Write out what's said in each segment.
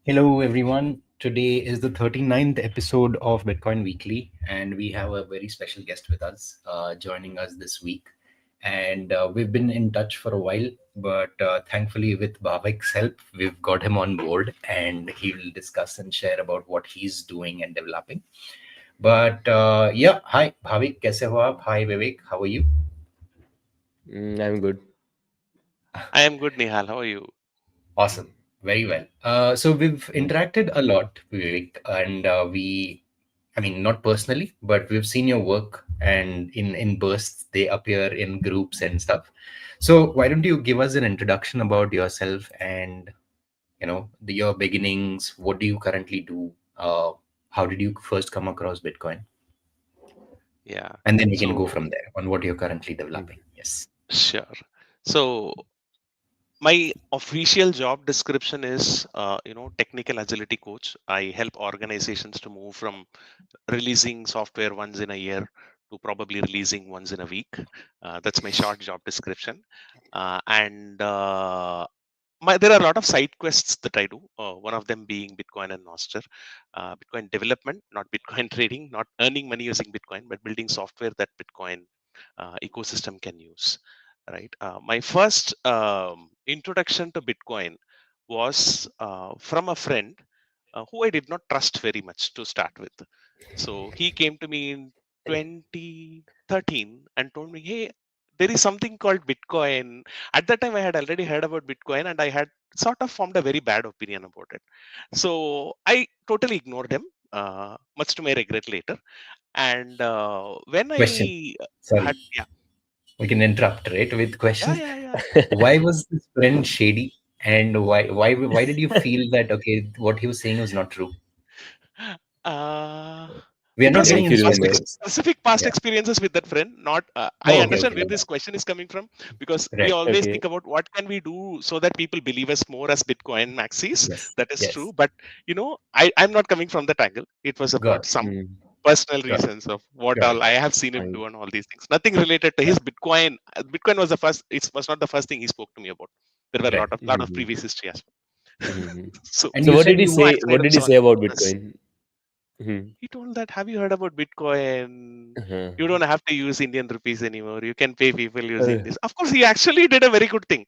Hello, everyone. Today is the 39th episode of Bitcoin Weekly, and we have a very special guest with us, joining us this week. And we've been in touch for a while, but thankfully, with Bhavik's help, we've got him on board, and he will discuss and share about what he's doing and developing. But yeah, hi, Bhavik, kaise ho aap? Hi, Vivek, how are you? I'm good. I am good, Nihal. How are you? Awesome. Very well. So we've interacted a lot, Vivek, and I mean, not personally, but we've seen your work and in bursts, they appear in groups and stuff. So why don't you give us an introduction about yourself and, your beginnings? What do you currently do? How did you first come across Bitcoin? Yeah. And then we can go So, from there on what you're currently Mm. developing. Yes. sure. So, my official job description is, technical agility coach. I help organizations to move from releasing software once in a year to probably releasing once in a week. That's my short job description. And there are a lot of side quests that I do. One of them being Bitcoin and Nostr, Bitcoin development, not Bitcoin trading, not earning money using Bitcoin, but building software that Bitcoin ecosystem can use. Right. My first introduction to Bitcoin was from a friend who I did not trust very much to start with. So he came to me in 2013 and told me, "Hey, there is something called Bitcoin." At that time, I had already heard about Bitcoin and I had sort of formed a very bad opinion about it. So I totally ignored him, much to my regret later. And when Question. I had, Sorry, yeah, we can interrupt, right, with yeah, question. yeah, yeah. Why was this friend shady, and why did you feel that okay, what he was saying was not true? Uh, We are not because of getting If into you past remember. specifics. specific past Yeah. experiences with that friend. Not, I Oh, okay, understand okay, where okay. this question is coming from, because we Right. always Okay. think about what can we do so that people believe us more as Bitcoin maxis. Yes. That is Yes. true, but I'm not coming from that angle. It was Got about it. some Mm. personal Got it. reasons of what Got it. all I Got it. have seen him Fine. do and all these things. Nothing related to his Right. Bitcoin. Bitcoin was the first. It was not the first thing he spoke to me about. There were a Right. lot of Mhm. previous history as Mhm. well. So And So you what said did he you. say? backside What of did he some say about business. Bitcoin? Mhm. He told that, have you heard about Bitcoin? Uh-huh. You don't have to use Indian rupees anymore. You can pay people using Uh, this. Of course, he actually did a very good thing,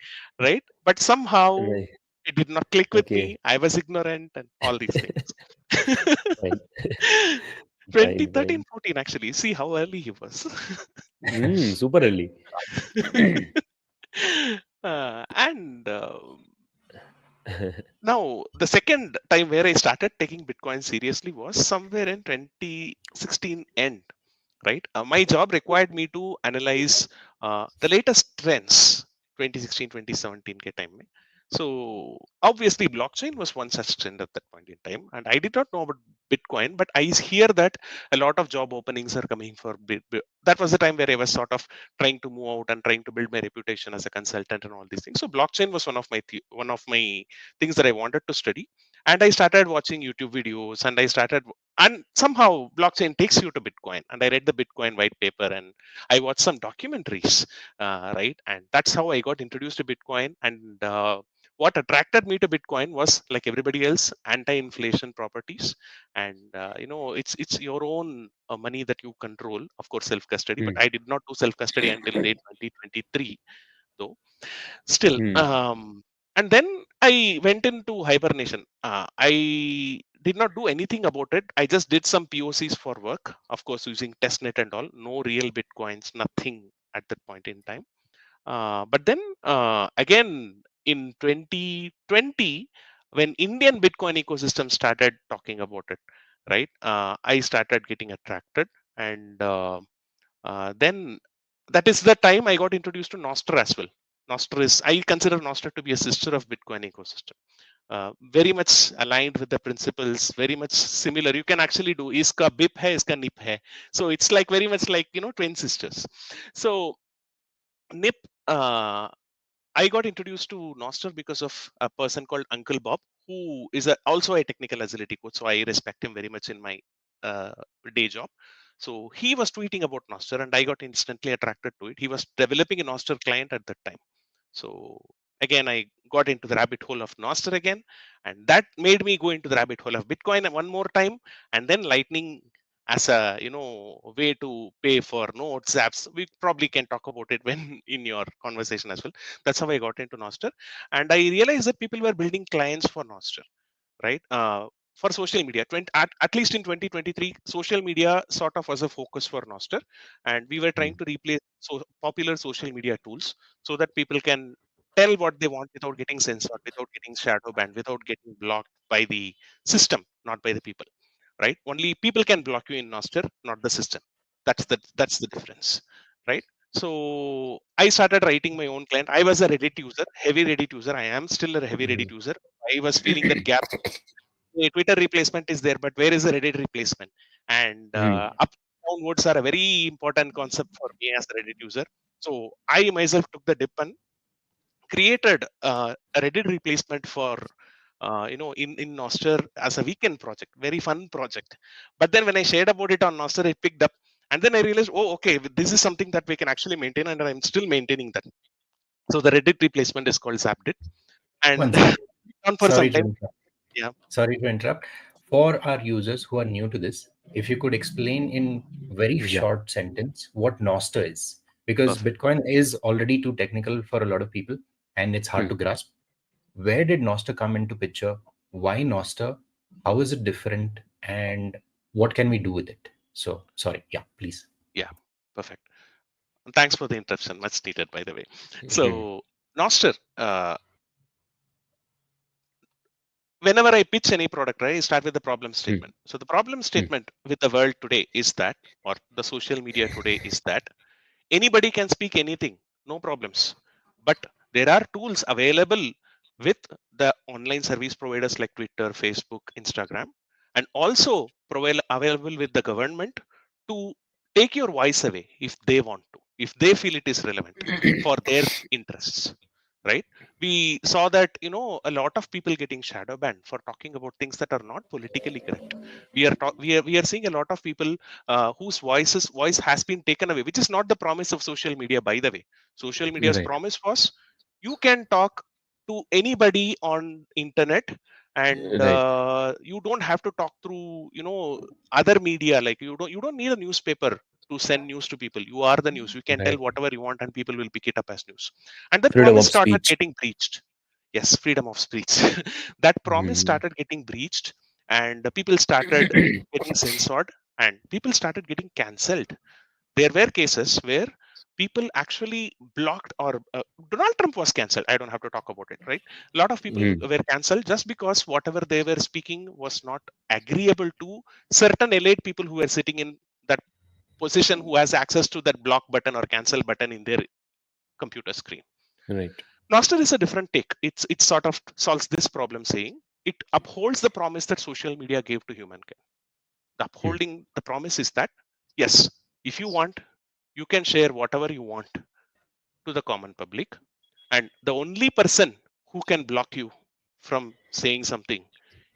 right? But somehow right. it did not click with Okay. me. I was ignorant and all these things. Fine. Fine. 2013, Fine. 14, actually. See how early he was. Super early. And now, the second time where I started taking Bitcoin seriously was somewhere in 2016 end, right? My job required me to analyze the latest trends, 2016, 2017 ke time mein. So obviously blockchain was one such trend at that point in time, and I did not know about Bitcoin, but I hear that a lot of job openings are coming for that was the time where I was sort of trying to move out and trying to build my reputation as a consultant and all these things. So blockchain was one of my things that I wanted to study, and I started watching YouTube videos, and somehow blockchain takes you to Bitcoin, and I read the Bitcoin white paper and I watched some documentaries, right? And that's how I got introduced to Bitcoin. And what attracted me to Bitcoin was, like everybody else, anti-inflation properties. And it's your own money that you control, of course self custody, but Mm. I did not do self custody until late 2023 though. Still, Mm. and then I went into hibernation. I did not do anything about it. I just did some POCs for work, of course, using testnet and all. No real Bitcoins, nothing at that point in time. But then again in 2020, when Indian Bitcoin ecosystem started talking about it, right? I started getting attracted, and then that is the time I got introduced to Nostr as well. Nostr is, I consider Nostr to be a sister of Bitcoin ecosystem. Very much aligned with the principles, very much similar. You can actually do iska bip hai, iska nip hai. So it's like very much like twin sisters. So nip, I got introduced to Nostr because of a person called Uncle Bob, who is also a technical agility coach. So I respect him very much in my uh, day job. So he was tweeting about Nostr, and I got instantly attracted to it. He was developing a Nostr client at that time. So again I got into the rabbit hole of Nostr again, and that made me go into the rabbit hole of Bitcoin one more time, and then Lightning as a way to pay for notes apps. We probably can talk about it when in your conversation as well. That's how I got into Nostr, and I realized that people were building clients for Nostr, right? For social media, at least in 2023, social media sort of was a focus for Nostr, and we were trying Mm. to replace popular social media tools so that people can tell what they want without getting censored, without getting shadow banned, without getting blocked by the system, not by the people, right? Only people can block you in Nostr, not the system. That's the difference, right? So I started writing my own client. I was a Reddit user, heavy Reddit user. I am still a heavy Reddit Mhm. user. I was feeling that gap. A Twitter replacement is there, but where is the Reddit replacement? And Mm. up downwards are a very important concept for me as a Reddit user. So I myself took the dip and created a Reddit replacement for in Nostr as a weekend project, very fun project. But then when I shared about it on Nostr, it picked up, and then I realized, oh, okay, this is something that we can actually maintain, and I'm still maintaining that. So the Reddit replacement is called Zapddit, One and second. on for Sorry some to time. interrupt. Yeah, Sorry to interrupt. For our users who are new to this, if you could explain in very Yeah. short sentence what Nostr is, because perfect. Bitcoin is already too technical for a lot of people and it's hard Mm. to grasp. Where did Nostr come into picture? Why Nostr? How is it different? And what can we do with it? So sorry. Yeah, please. Yeah, perfect. And thanks for the interruption. Much needed, by the way. Mhm. So, Nostr, whenever I pitch any product, right, I start with the problem Mm. statement. So, the problem Mm. statement with the world today is that, or the social media today is that anybody can speak anything, no problems. But there are tools available with the online service providers like Twitter, Facebook, Instagram, and also available with the government to take your voice away if they want to, if they feel it is relevant for their interests, right? We saw that a lot of people getting shadow banned for talking about things that are not politically correct. We are seeing a lot of people whose voice has been taken away, which is not the promise of social media, by the way. Social media's Right. promise was you can talk to anybody on internet, and Right. you don't have to talk through other media. Like you don't need a newspaper to send news to people. You are the news. You can tell Right. whatever you want and people will pick it up as news. And that Freedom promise of started speech. getting breached. Yes, freedom of speech. That promise Mhm. started getting breached, and people started getting censored, and people started getting cancelled. There were cases where people actually blocked, or Donald Trump was cancelled. I don't have to talk about it, right? A lot of people Mm. were cancelled just because whatever they were speaking was not agreeable to certain elite people who were sitting in that position, who has access to that block button or cancel button in their computer screen. Right. Nostr is a different take. It sort of solves this problem, saying it upholds the promise that social media gave to humankind. The Mm. upholding the promise is that yes, if you want, you can share whatever you want to the common public, and the only person who can block you from saying something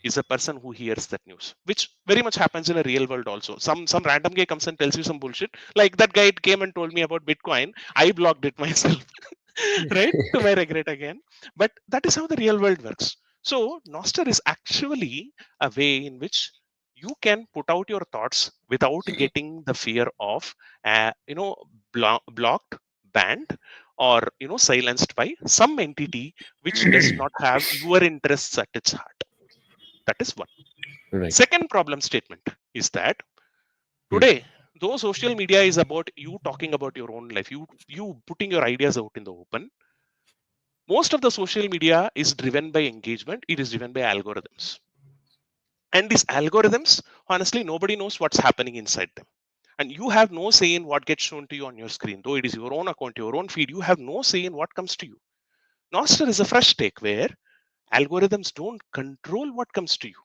is a person who hears that news, which very much happens in a real world also. Some random guy comes and tells you some bullshit, like that guy came and told me about Bitcoin. I blocked it myself. Right, to my regret again. But that is how the real world works. So Nostr is actually a way in which you can put out your thoughts without getting the fear of blocked, banned, or silenced by some entity which does not have your interests at its heart. That is one. Right. Second problem statement is that Mm. today, though social media is about you talking about your own life, you putting your ideas out in the open, most of the social media is driven by engagement. It is driven by algorithms, and these algorithms, honestly, nobody knows what's happening inside them, and you have no say in what gets shown to you on your screen. Though it is your own account, your own feed, you have no say in what comes to you. Nostr is a fresh take where algorithms don't control what comes to you.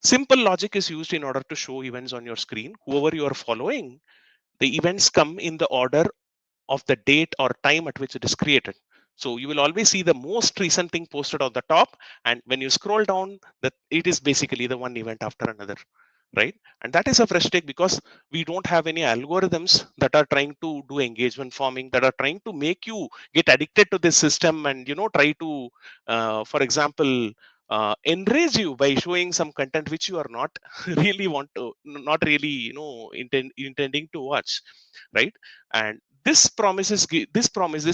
Simple logic is used in order to show events on your screen. Whoever you are following, the events come in the order of the date or time at which it is created. So you will always see the most recent thing posted on the top, and when you scroll down, that it is basically the one event after another. right? And that is a fresh take because we don't have any algorithms that are trying to do engagement farming, that are trying to make you get addicted to this system and try to for example enrage you by showing some content which you are not really want to, not really intending to watch, right? And this promise is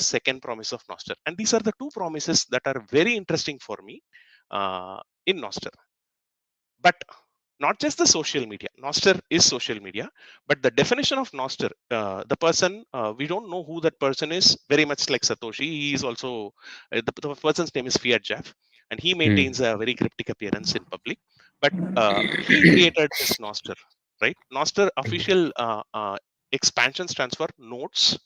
second promise of Nostr, and these are the two promises that are very interesting for me in Nostr. But not just the social media. Nostr is social media, but the definition of Nostr, the person, we don't know who that person is, very much like Satoshi. He is also, the person's name is Fiat Jeff, and he Hmm. maintains a very cryptic appearance in public. But he created this Nostr, right? Nostr official expansion stands for notes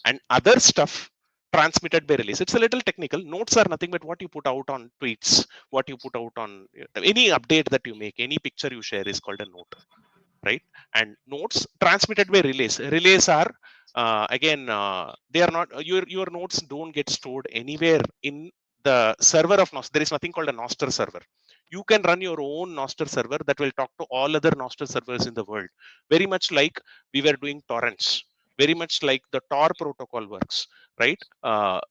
and other stuff transmitted by release. It's a little technical. Notes are nothing but what you put out on tweets, what you put out on any update that you make, any picture you share is called a note, right? And notes transmitted by relays. Relays are again they are not your notes don't get stored anywhere in the server of Nostr. There is nothing called a Nostr server. You can run your own Nostr server that will talk to all other Nostr servers in the world. Very much like we were doing torrents. Very much like the Tor protocol works, right? No,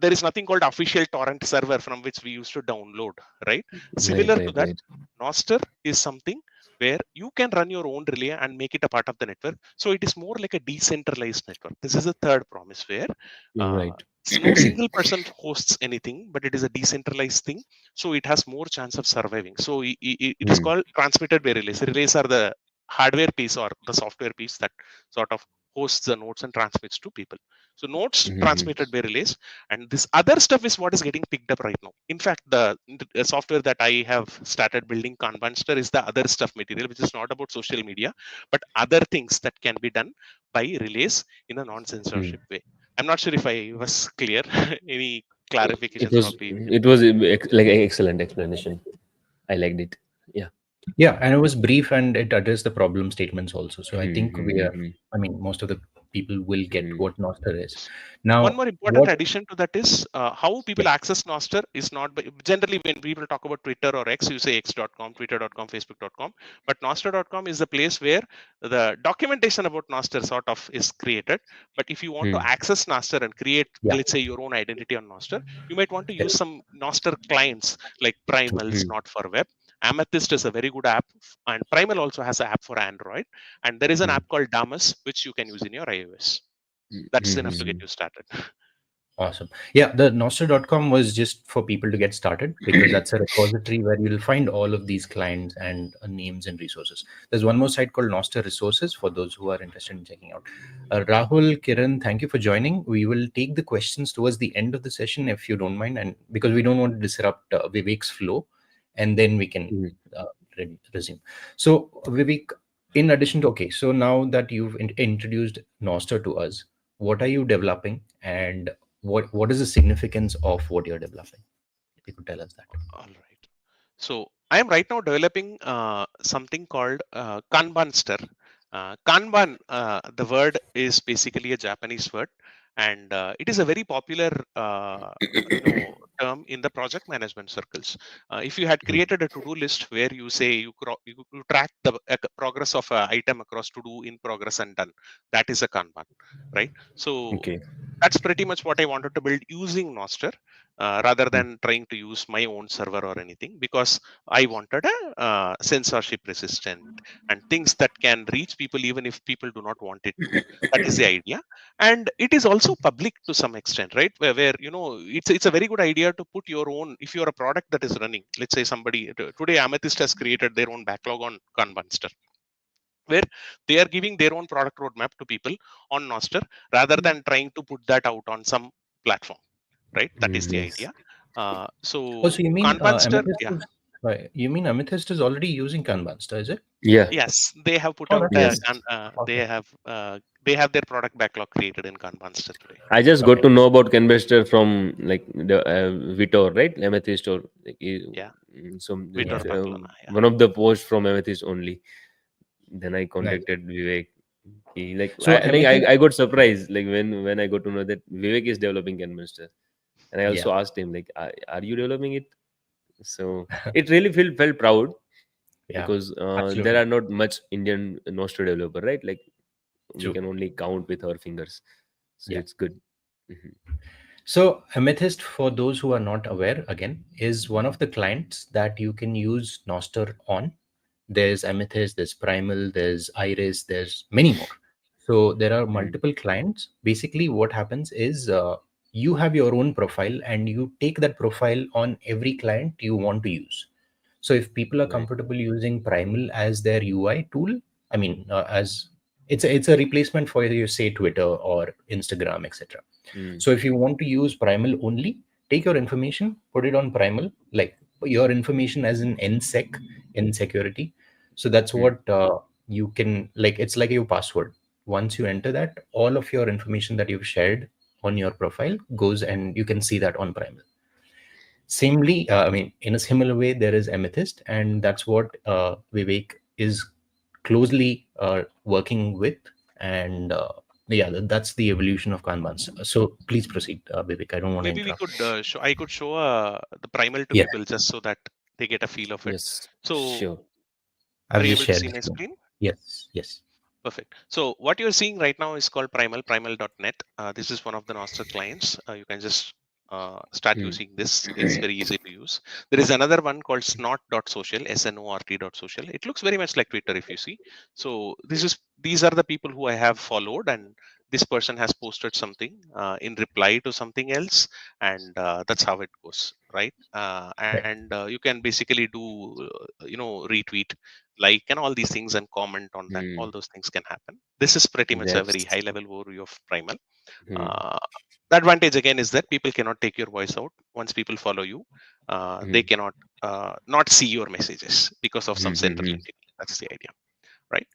there is nothing called official torrent server from which we used to download, right? Right, Similar to right, that, right. Nostr is something where you can run your own relay and make it a part of the network. So it is more like a decentralized network. This is the third promise where uh, Right. no single person hosts anything, but it is a decentralized thing. So it has more chance of surviving. So it is Hmm. called transmitted by relays. Relays are the hardware piece or the software piece that sort of hosts the nodes and transmits to people. So nodes Hmm. transmitted by relays, and this other stuff is what is getting picked up right now. In fact, the software that I have started building, Kanbanstr, is the other stuff material, which is not about social media, but other things that can be done by relays in a Hmm. non-censorship way. I'm not sure if I was clear. Any It clarifications was probably? it was like an excellent explanation. I liked it. Yeah. Yeah, and it was brief and it addressed the problem statements also. So I Hmm. think Hmm. we are, Hmm. I mean, most of the people will get Hmm. what Nostr is. One Now, more important what, addition to that is how yeah, people access Nostr is not by, generally when people talk about Twitter or X, you say x.com, twitter.com, facebook.com. But Nostr.com is the place where the documentation about Nostr sort of is created. But if you want to Hmm. access Nostr and create, yeah, let's say, your own identity on Nostr, you might want to use correct. some Nostr clients like Primal, Hmm. Snort for web. Amethyst is a very good app, and Primal also has an app for Android. And there is an Hmm. app called Damus, which you can use in your iOS. Hmm. That's Hmm. enough to get Hmm. you started. Awesome. Yeah, the Nostr.com was just for people to get started because that's a repository where you'll find all of these clients and names and resources. There's one more site called Nostr Resources for those who are interested in checking out. Rahul, Kiran, thank you for joining. We will take the questions towards the end of the session if you don't mind, and because we don't want to disrupt Vivek's flow, and then we can Hmm. uh, resume. So, Vivek, in addition to, okay, so now that you've introduced Nostr to us, what are you developing and what is the significance of what you're developing? If you could tell us that. All right. So I am right now developing something called Kanbanstr. Kanban, the word is basically a Japanese word, and it is a very popular, term in the project management circles. If you had Hmm. created a to-do list where you say you track the progress of an item across to-do, in progress, and done, that is a Kanban, right? So Okay. that's pretty much what I wanted to build using Nostr, rather Hmm. than trying to use my own server or anything, because I wanted a censorship resistant and things that can reach people even if people do not want it to. That is the idea, and it is also public to some extent, right? Where it's a very good idea to put your own. If you're a product that is running, let's say somebody today Amethyst has created their own backlog on Kanbanstr, where they are giving their own product roadmap to people on Nostr rather than trying to put that out on some platform, right? That is Hmm. the Yes. idea. Oh, So so you mean Kanbanster, Amethyst yeah, is, right, you mean Amethyst is already using Kanbanstr, is it? Yeah. yes, they have put Oh, out that's Yes. nice. Awesome. they have their product backlog created in Kanbanster today. I just got Okay. to know about Canvester from like the Vitor, right? Amethyst or like, Yeah, so Vitor Yeah. it's, Pamplona, yeah, one of the posts from Amethyst only. Then I Nice. contacted Vivek. He like So I think Amethyst, I got surprised like when I got to know that Vivek is developing Canvester, and I yeah. also asked him like, are you developing it? So it really felt proud Yeah, because there absolutely are not much Indian Nostr developer, right? Like we true. can only count with our fingers, so Yeah. it's good. Mhm. So Amethyst, for those who are not aware, again, is one of the clients that you can use Noster on. There's Amethyst, there's Primal, there's Iris, there's many more. So there are Mm. multiple clients. Basically, what happens is you have your own profile and you take that profile on every client you want to use. So if people are Right. comfortable using Primal as their UI tool, I mean, as it's a replacement for you say Twitter or Instagram, etc. Mm. So if you want to use Primal only, take your information, put it on Primal, like your information as an NSEC in security. So that's Mm. what you can like. It's like your password. Once you enter that, all of your information that you've shared on your profile goes, and you can see that on Primal. Samely, I mean, in a similar way, there is Amethyst, and that's what Vivek is closely working with. And yeah, that's the evolution of Kanban. So please proceed, Vivek. I don't want to Maybe we interrupt. could show. I could show the primal to Yeah, people just so that they get a feel of it. Yes, So, sure. are I've you just able to shared see the my screen. screen? Yes, yes, Perfect. So what you're seeing right now is called Primal, primal.net. This is one of the Nostr clients. You can just start Mm. using this. It's very easy to use. There is another one called snort.social, snort.social. It looks very much like Twitter if you see. So these are the people who I have followed, and this person has posted something in reply to something else, and that's how it goes, right? right, And you can basically do, retweet, like, and all these things, and comment on that. All Mm. those things can happen. This is pretty much a very That's high level overview of Primal. mm. uh, the advantage again is that people cannot take your voice out. Once people follow you, they Mm. cannot not see your messages because of some central Mm. entity. That's the idea, right?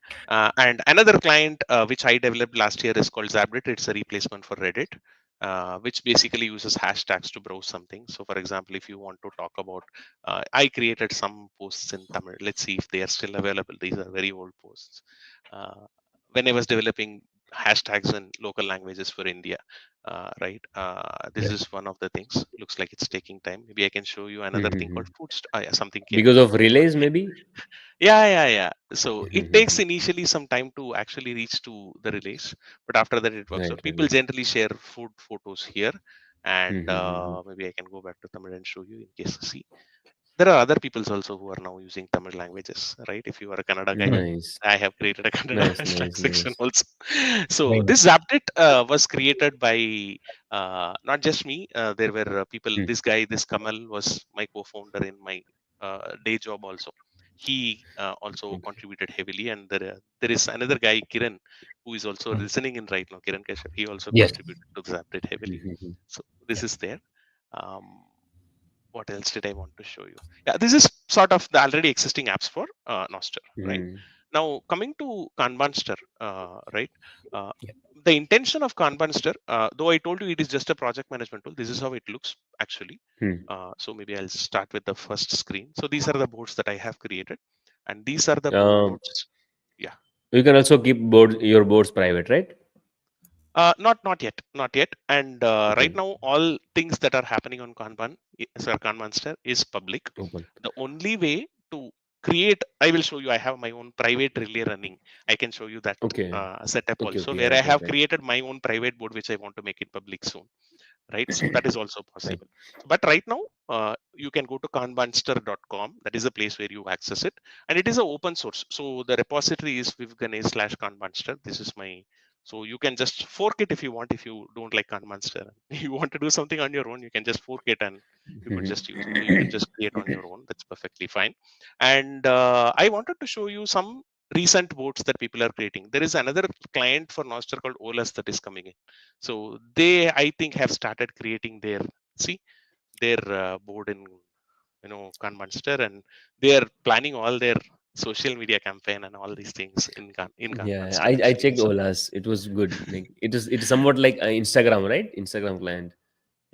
And another client which I developed last year is called Zapddit. It's a replacement for Reddit, which basically uses hashtags to browse something. So, for example, if you want to talk about, I created some posts in Tamil. Let's see if they are still available. These are very old posts. Uh, when I was developing hashtags in local languages for India, right? This right. is one of the things. Looks like it's taking time. Maybe I can show you another thing called Mm. yeah, something came Because in. of relays, maybe. Yeah. So it takes Mhm. initially some time to actually reach to the release, but after that it works Right, out. right, People right. generally share food photos here, and Mhm. maybe I can go back to Tamil and show you in case. See, there are other peoples also who are now using Tamil languages, right? If you are a Kannada guy, Mhm. Nice, I have created a Kannada nice, hashtag nice, section nice. also. So Very this nice. Zapddit was created by not just me. There were people. Mm. This guy, this Kamal, was my co-founder in my day job also. He also Okay. contributed heavily, and there is another guy, Kiran, who is also Mm. listening in right now. Kiran Kashyap. He also Yes. contributed to the Zapddit heavily. Mhm. So this is there. Um, what else did I want to show you? Yeah, this is sort of the already existing apps for Nostr, right? Mm. Now coming to Kanbanstr, right? Uh, Yeah. the intention of Kanbanstr, though I told you it is just a project management tool, this is how it looks actually. Mm. So maybe I'll start with the first screen. So these are the boards that I have created, and these are the Um, boards. Yeah. you can also keep your boards private, right? Not yet, not yet. And right Okay, now, all things that are happening on Kanbanstr is public. open. The only way to create, I will show you. I have my own private relay running. I can show you that Okay, setup okay, also, okay. where Yeah, I right, have right, created my own private board, which I want to make it public soon, right? So that is also right. possible. So, but right now, you can go to kanbanstr.com. That is a place where you access it, and it is a open source. So the repository is vivganesh/kanbanstr. This is my, so you can just fork it if you want. If you don't like Kanbanstr, you want to do something on your own, you can just fork it and you could Mhm. just use it. So you can just create on your own. That's perfectly fine. And I wanted to show you some recent boards that people are creating. There is another client for Nostr called Olas that is coming in. So they, I think, have started creating their, see, their board in, Kanbanstr, and they are planning all their social media campaign and all these things in Yeah, Kanbanstr I actually. checked So Olas. It was good. Like it is somewhat like Instagram, right? Instagram client.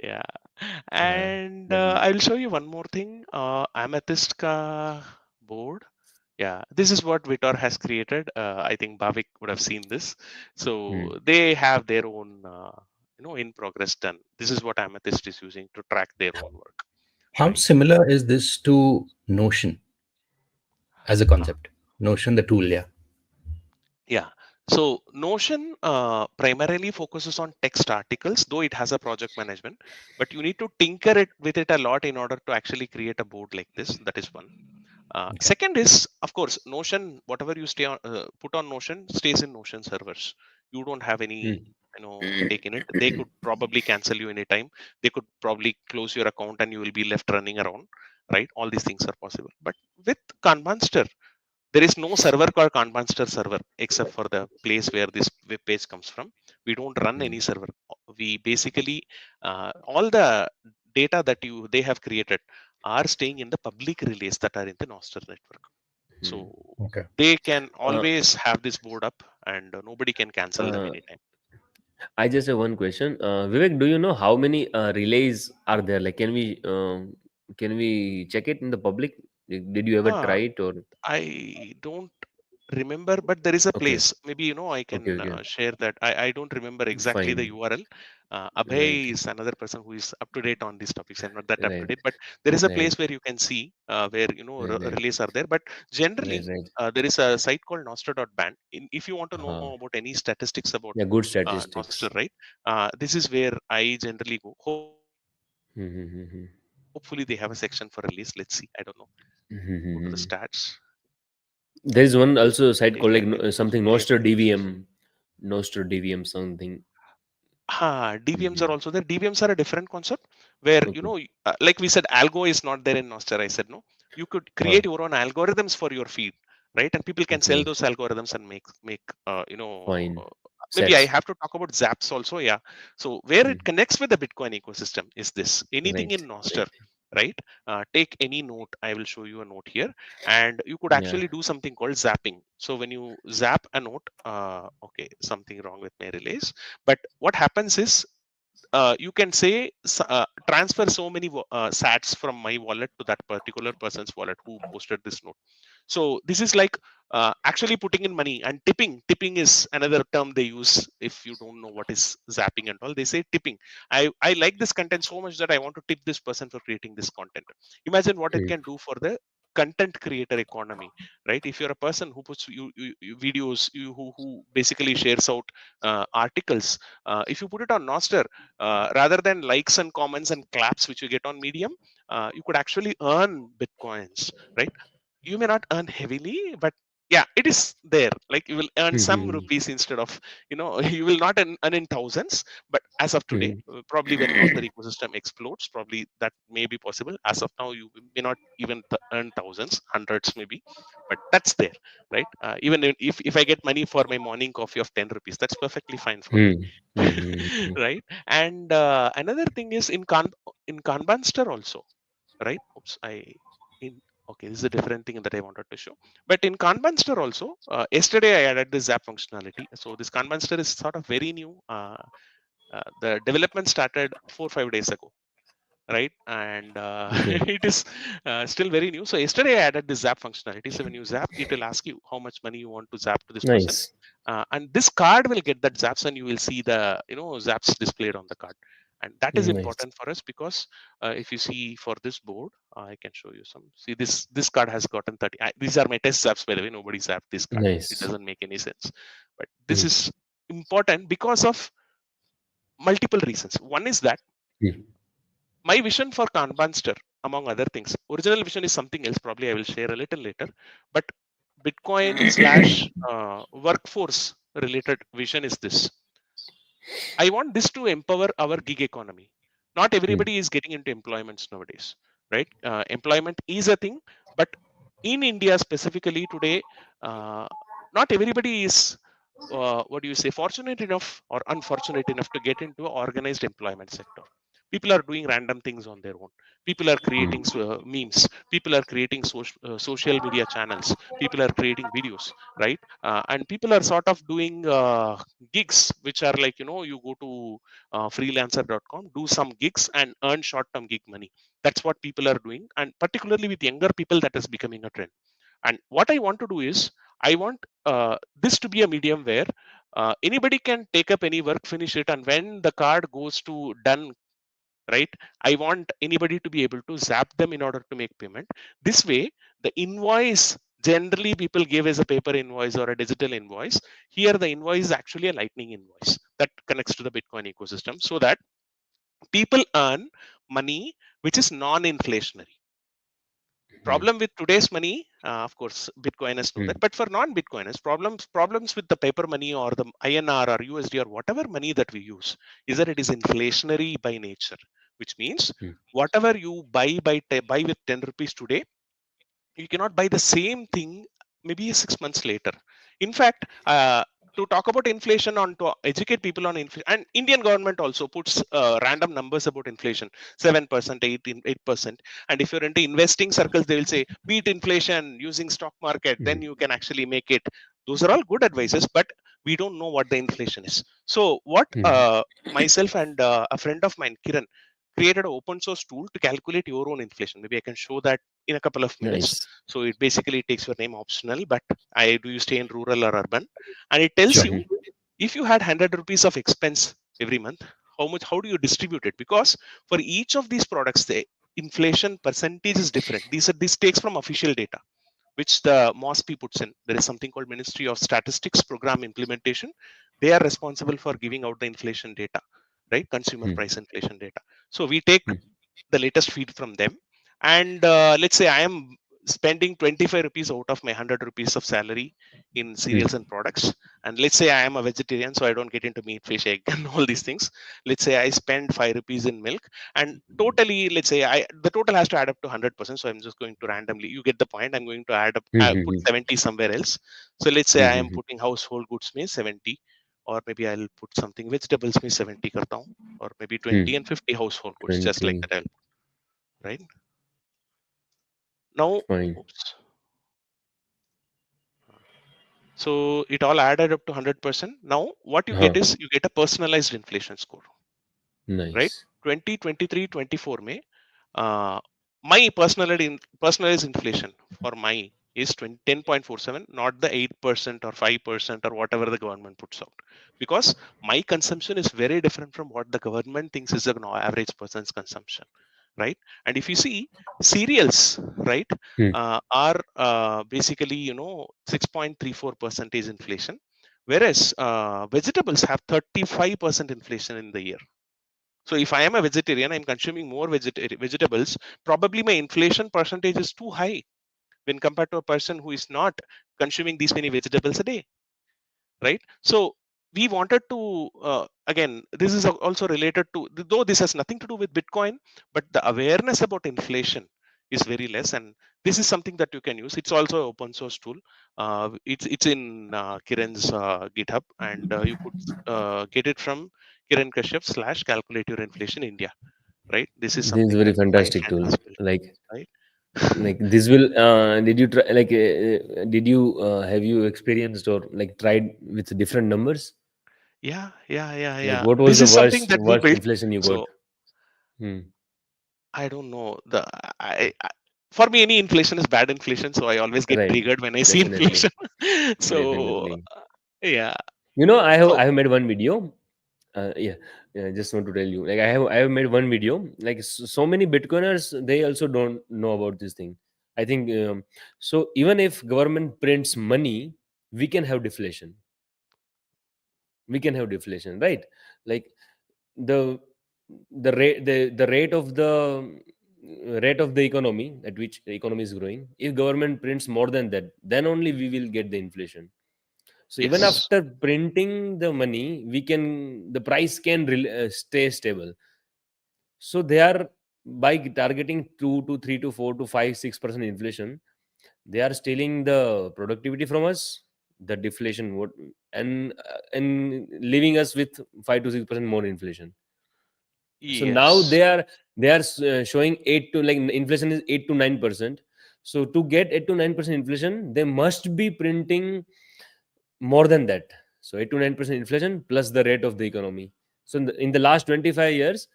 yeah, Yeah, and very good. I will show you one more thing. Amethyst ka board. Yeah, this is what Vitor has created. I think Bhavik would have seen this. Mm. So they have their own, in progress done. This is what Amethyst is using to track their own work, How right? similar is this to Notion? as a Uh, concept. Notion, the tool, yeah. Yeah. So Notion primarily focuses on text articles, though it has a project management, but you need to tinker it with it a lot in order to actually create a board like this. That is one. Okay. Second is, of course, Notion. Whatever you stay on, put on Notion stays in Notion servers. You don't have any, Hmm. take in it. They could probably cancel you anytime. They could probably close your account and you will be left running around. Right? All these things are possible. But with Kanbanstr, there is no server called Kanbanstr server except for the place where this web page comes from. We don't run any server. We basically all the data that they have created are staying in the public relays that are in the Nostr network. So Okay. they can Uh, always have this board up and nobody can cancel them uh, anytime. I just have one question. Vivek, do you know how many relays are there? Like, can we check it in the public? Did you ever Ah, try it or? I don't remember, but there is a Okay, place. Maybe I okay, can okay. share that. I don't remember exactly the Fine. URL. Right, Abhay is another person who is up to date on these topics. I'm not that up to right, date, but there is a right, place where you can see where right, right, relays are there. But right, generally, right. there is a site called Nostr.ban. If you want to know Uh, about any statistics about yeah, good Nostr, statistics. right? This is where I generally go. Hopefully, they have a section for release. Let's see. I don't know. Go to the stats. There is one also Take site a called like minute. something Nostr DVM, Nostr DVM something. DVMs are Mhm. also there. DVMs are a different concept where, Okay. like we said, algo is not there in Nostr. I said no. You could Ah, create your own algorithms for your feed, right? And people can sell okay. those algorithms and make Fine. maybe I Sets. have to talk about Zaps also. Yeah. So where it Mm. connects with the Bitcoin ecosystem is this. Anything Right. in Nostr, Right. right? Take any note. I will show you a note here, and you could Yeah. actually do something called zapping. So when you zap a note, okay, something wrong with my relays, but what happens is you can say transfer so many sats from my wallet to that particular person's wallet who posted this note. So this is like actually putting in money. And tipping is another term they use. If you don't know what is zapping and all, they say tipping. I like this content so much that I want to tip this person for creating this content. Imagine what it Mm. can do for the content creator economy, right? If you're a person who puts you videos, who basically shares out articles, if you put it on Nostr, rather than likes and comments and claps which you get on Medium, you could actually earn bitcoins, right? You may not earn heavily, but yeah, it is there. Like you will earn some Mhm. rupees instead of, you will not earn in thousands, but as of today, Mhm. probably when Nostr ecosystem explodes, probably that may be possible. As of now, you may not even earn thousands, hundreds maybe, but that's there, right? Even if I get money for my morning coffee of 10 rupees, that's perfectly fine for me. Mhm. Mhm. Right? And another thing is in Kanbanstr also, right? Oops, in okay, this is a different thing that I wanted to show. But in Kanbanstr also, yesterday I added this Zap functionality. So this Kanbanstr is sort of very new. The development started 4 or 5 days ago, right? And Okay. it is still very new. So yesterday I added this Zap functionality. So when you zap, it will ask you how much money you want to zap to this person, Nice. and this card will get that zaps, and you will see the zaps displayed on the card. And that is Nice. important for us because if you see for this board, I can show you some. See, this card has gotten 30. These are my test zaps, by the way. Nobody zapped this card. It Nice. doesn't make any sense, but this Mm. is important because of multiple reasons. One is that Mm. my vision for Kanbanster, among other things, original vision is something else. Probably I will share a little later, but Bitcoin slash workforce related vision is this. I want this to empower our gig economy. Not Mm. everybody is getting into employments nowadays, right? Employment is a thing, but in India specifically today, uh, not everybody is, what do you say, fortunate enough or unfortunate enough to get into an organized employment sector. People are doing random things on their own. People are creating Mm. memes. People are creating social media channels. People are creating videos, right? And people are sort of doing gigs, which are like, you go to freelancer.com, do some gigs and earn short-term gig money. That's what people are doing. And particularly with younger people, that is becoming a trend. And what I want to do is, I want this to be a medium where anybody can take up any work, finish it, and when the card goes to done, right? I want anybody to be able to zap them in order to make payment. This way, the invoice generally people give as a paper invoice or a digital invoice. Here the invoice is actually a lightning invoice that connects to the Bitcoin ecosystem, so that people earn money which is non-inflationary. Hmm. Problem with today's money, of course, Bitcoiners know that, Hmm. but for non-Bitcoiners, problems with the paper money or the INR or USD or whatever money that we use is that it is inflationary by nature, which means Hmm. whatever you buy with 10 rupees today, you cannot buy the same thing maybe 6 months later. In fact, to talk about inflation, on to educate people on inflation, and Indian government also puts random numbers about inflation, 7%, 8%. And if you're into investing circles, they will say beat inflation using stock market, then Hmm. you can actually make it. Those are all good advices, but we don't know what the inflation is. So what Hmm. myself and a friend of mine, Kiran, created an open source tool to calculate your own inflation. Maybe I can show that in a couple of minutes. Nice. So it basically takes your name optional, but do you stay in rural or urban? And it tells Sure. you if you had 100 rupees of expense every month, how do you distribute it? Because for each of these products, the inflation percentage is different. This takes from official data, which the MOSP puts in. There is something called Ministry of Statistics Program Implementation. They are responsible for giving out the inflation data, right? Consumer Hmm. price inflation data. So we take Hmm. the latest feed from them, and let's say I am spending 25 rupees out of my 100 rupees of salary in cereals Hmm. and products. And let's say I am a vegetarian, so I don't get into meat, fish, egg and all these things. Let's say I spend 5 rupees in milk, and totally, let's say the total has to add up to 100%. So I'm just going to randomly, you get the point, I'm going to add up, Hmm. put Hmm. 70 somewhere else. So let's say Hmm. I am Hmm. putting household goods में 70, or maybe I'll put something vegetables में 70 करता हूँ, or maybe Hmm. 20 and 50 household goods, just like 20. that I'll, right now. Fine. Oops. So it all added up to 100%. Now what you get Huh. is you get a personalized inflation score, right? Nice. 2023 24 May, my personalized inflation for my is 10.47, not the 8% or 5% or whatever the government puts out, because my consumption is very different from what the government thinks is the average person's consumption, right? And if you see cereals, right, Hmm. are basically 6.34 percentage inflation, whereas vegetables have 35% inflation in the year. So if I am a vegetarian, I'm consuming more vegetables. Probably my inflation percentage is too high when compared to a person who is not consuming these many vegetables a day, right? So we wanted to, again, this is also related to, though this has nothing to do with Bitcoin, but the awareness about inflation is very less, and this is something that you can use. It's also an open source tool. It's in Kiran's GitHub, and you could get it from Kiran Kashyap slash calculate your inflation India, right? This is This is something very that my fantastic friend tool. has built, Like right? this will did you try did you have you experienced or like tried with different numbers? Yeah, yeah, yeah, Like yeah. what was This the is something worst that we worst built. inflation you got? So Hmm. I don't know. For me, any inflation is bad inflation, so I always get Right. triggered when I see Definitely. inflation. So Definitely. yeah. You know, So I have made one video. Yeah, yeah. Just want to tell you, like I have made one video. Like so many Bitcoiners, they also don't know about this thing. I think so. Even if government prints money, we can have deflation. We can have deflation, right? Like the the rate of the economy at which the economy is growing. If government prints more than that, then only we will get the inflation. So even yes, after printing the money, we can the price can stay stable. So they are by targeting 2 to 3 to 4 to 5 6% inflation, they are stealing the productivity from us, the deflation would, and leaving us with 5 to 6% more inflation. So now yes, they are showing 8 to like inflation is 8 to 9%. So to get 8 to 9% inflation, they must be printing more than that. So 8 to 9% inflation plus the rate of the economy. So in the last 25 years,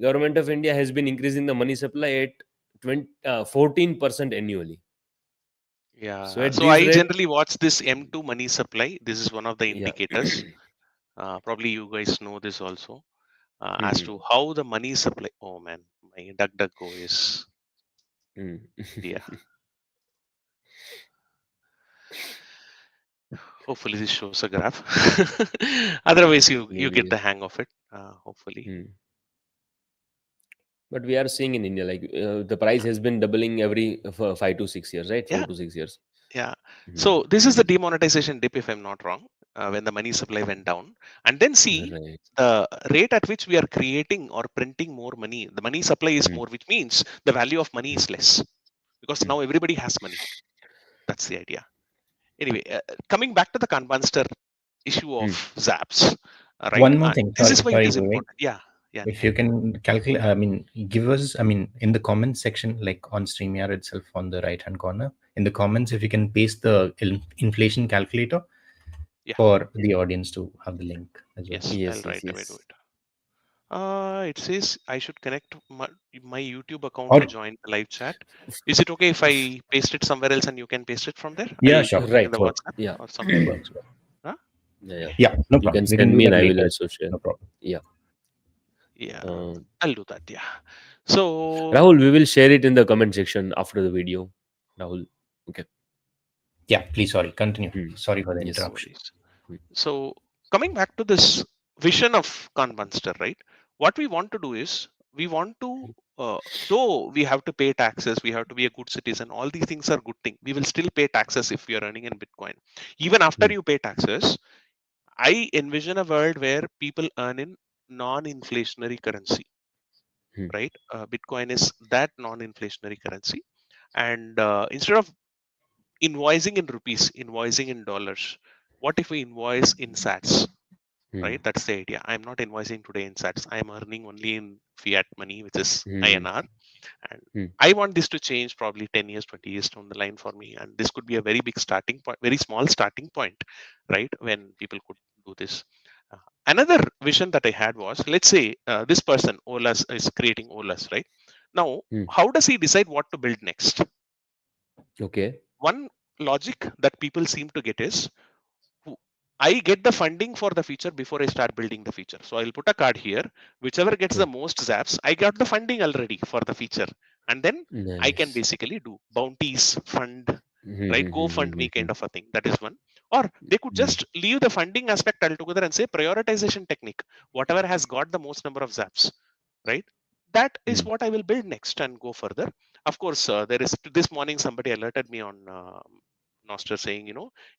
government of India has been increasing the money supply at 14% annually. So yeah. at So this I rate, generally watch this M2 money supply. This is one of the yeah. indicators. Probably you guys know this also, as Mhm. to how the money supply. Oh man, my DuckDuckGo is Mm. yeah. Hopefully this shows a graph. Otherwise, you get Maybe. the hang of it. Hopefully, Hmm. But we are seeing in India, like the price has been doubling every 5 to 6 years, right? yeah, 4 to 6 years. yeah. Hmm. So this is the demonetization dip, if I'm not wrong, when the money supply went down, and then see Right. the rate at which we are creating or printing more money. The money supply is Hmm. more, which means the value of money Hmm. is less because Hmm. now everybody has money. That's the idea. Anyway, coming back to the Kanbanstr issue of Hmm. zaps, right? One more thing, This is why it sorry, is Vivek. important. Yeah, yeah, If Nihal. you can calculate, I mean, give us, I mean, in the comments section, like on StreamYard itself on the right hand corner, in the comments, if you can paste the inflation calculator Yeah, for the audience to have the link as well. yes, I'll Yes, yes, right away do yes. it. It says I should connect my YouTube account Or, to join the live chat. Is it okay if I paste it somewhere else and you can paste it from there? yeah, I'll sure, put it in Right. the works, WhatsApp Yeah. or something. works well. Huh? Yeah, yeah. Okay. Yeah, no You problem. can We can send do me and that I will later. also share. No problem. Yeah. Yeah, Uh, I'll do that. Yeah. So Rahul, we will share it in the comment section after the video. Rahul. Okay. Yeah, please, sorry, continue. Hmm. Sorry for the Yes. no interruption. worries. Hmm. So coming back to this vision of Kanbanstr, right? What we want to do is we want to, though we have to pay taxes, we have to be a good citizen. All these things are good thing. We will still pay taxes if we are earning in Bitcoin. Even after Hmm. you pay taxes, I envision a world where people earn in non-inflationary currency, Hmm. right? Bitcoin is that non-inflationary currency, and instead of invoicing in rupees, invoicing in dollars, what if we invoice in sats? Hmm. Right, that's the idea. I'm not invoicing today in sats. I'm earning only in fiat money, which is Hmm. INR, and Hmm. I want this to change probably 10 years, 20 years down the line for me, and this could be a very big starting point, very small starting point, right, when people could do this. Another vision that I had was, let's say this person olas is creating olas, right? Now Hmm. how does he decide what to build next? Okay. One logic that people seem to get is, I get the funding for the feature before I start building the feature. So I'll put a card here. Whichever gets Hmm. the most zaps, I got the funding already for the feature. And then I can Nice. basically do bounties, fund, Hmm. Hmm. right? Go Hmm. fund Hmm. me Hmm. kind of a thing. That is one. Or they could Hmm. just leave the funding aspect altogether and say prioritization technique, whatever has got the most number of zaps, right? That is Hmm. what I will build next and go further. Of course, there is this morning somebody alerted me on Nostr saying,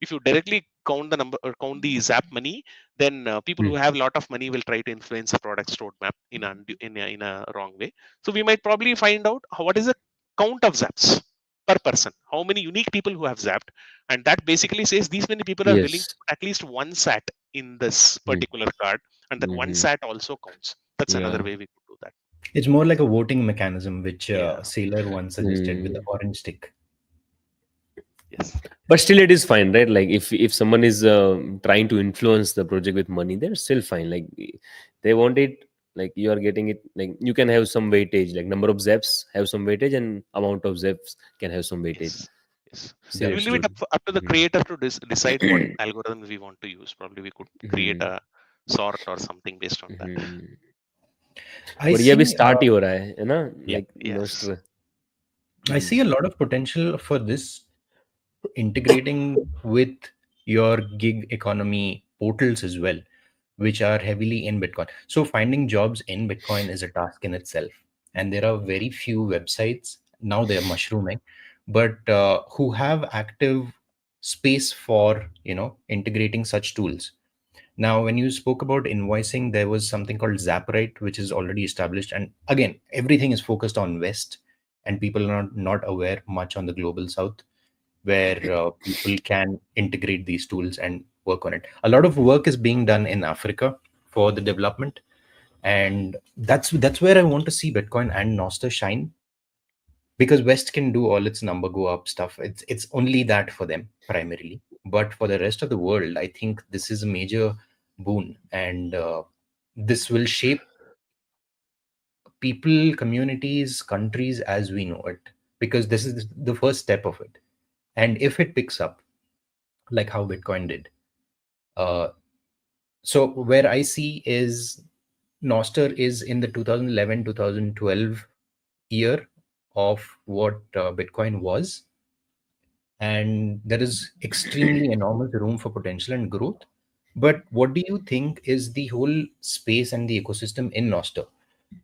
if you directly count the number or count the zap money, then people Hmm. who have a lot of money will try to influence the product's roadmap in a wrong way. So we might probably find out what is the count of zaps per person, how many unique people who have zapped, and that basically says these many people are willing to Yes. put at least one sat in this Hmm. particular card, and that one Hmm. sat also counts. That's another Yeah. way we could do that. It's more like a voting mechanism, which Yeah. Sailor once suggested with the Hmm. orange stick. Yes. But still, it is fine, right? Like if someone is trying to influence the project with money, they're still fine. Like they want it, like you are getting it. Like you can have some weightage, like number of zeps have some weightage, and amount of zeps can have some weightage. Yes. Yes. Still, We will it's leave it good. up to the Mhm. creator to decide what algorithm we want to use. Probably we could create Mhm. a sort or something based on that. Mhm. I But ये अभी see, start ही हो रहा है ना? yeah, Like Yes. Nostr. I see Mhm. a lot of potential for this integrating with your gig economy portals as well, which are heavily in Bitcoin. So finding jobs in Bitcoin is a task in itself. And there are very few websites, now they're mushrooming, but who have active space for, integrating such tools. Now, when you spoke about invoicing, there was something called Zapprite, which is already established. And again, everything is focused on West, and people are not aware much on the global South, where people can integrate these tools and work on it. A lot of work is being done in Africa for the development, and that's where I want to see Bitcoin and Nostr shine, because West can do all its number go up stuff. It's only that for them primarily, but for the rest of the world, I think this is a major boon, and this will shape people, communities, countries as we know it, because this is the first step of it. And if it picks up like how Bitcoin did, uh, so where I see is Nostr is in the 2011 2012 year of what Bitcoin was, and there is extremely enormous room for potential and growth. But what do you think is the whole space and the ecosystem in Noster?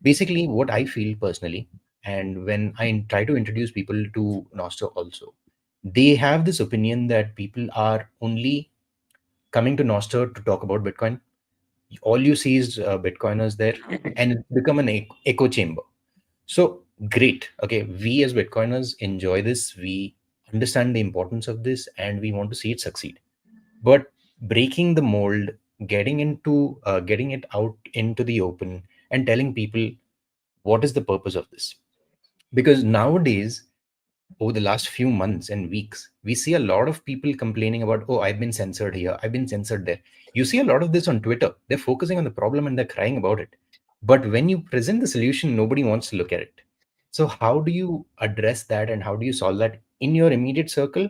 Basically, what I feel personally, and when I try to introduce people to Noster also, they have this opinion that people are only coming to Noster to talk about Bitcoin. All you see is Bitcoiners there, and it's become an echo chamber. So great. Okay, we as Bitcoiners enjoy this. We understand the importance of this, and we want to see it succeed. But breaking the mold, getting it out into the open, and telling people what is the purpose of this. Because nowadays, over the last few months and weeks, we see a lot of people complaining about, oh, I've been censored here, I've been censored there. You see a lot of this on Twitter. They're focusing on the problem and they're crying about it. But when you present the solution, nobody wants to look at it. So, how do you address that and how do you solve that in your immediate circle?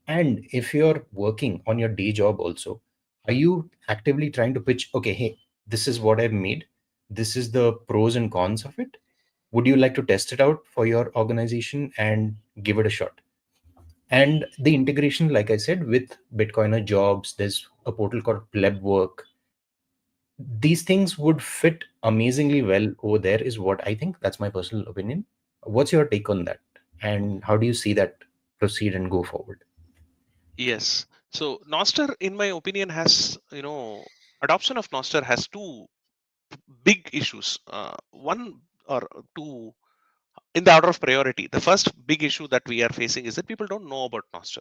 And if you're working on your day job also, are you actively trying to pitch, okay, hey, this is what I've made, this is the pros and cons of it? Would you like to test it out for your organization and give it a shot? And the integration, like I said, with Bitcoiner jobs, there's a portal called Pleb Work. These things would fit amazingly well over there, is what I think. That's my personal opinion. What's your take on that? And how do you see that proceed and go forward? Yes. So Nostr, in my opinion, has, adoption of Nostr has two big issues. One or two in the order of priority. The first big issue that we are facing is that people don't know about Nostr.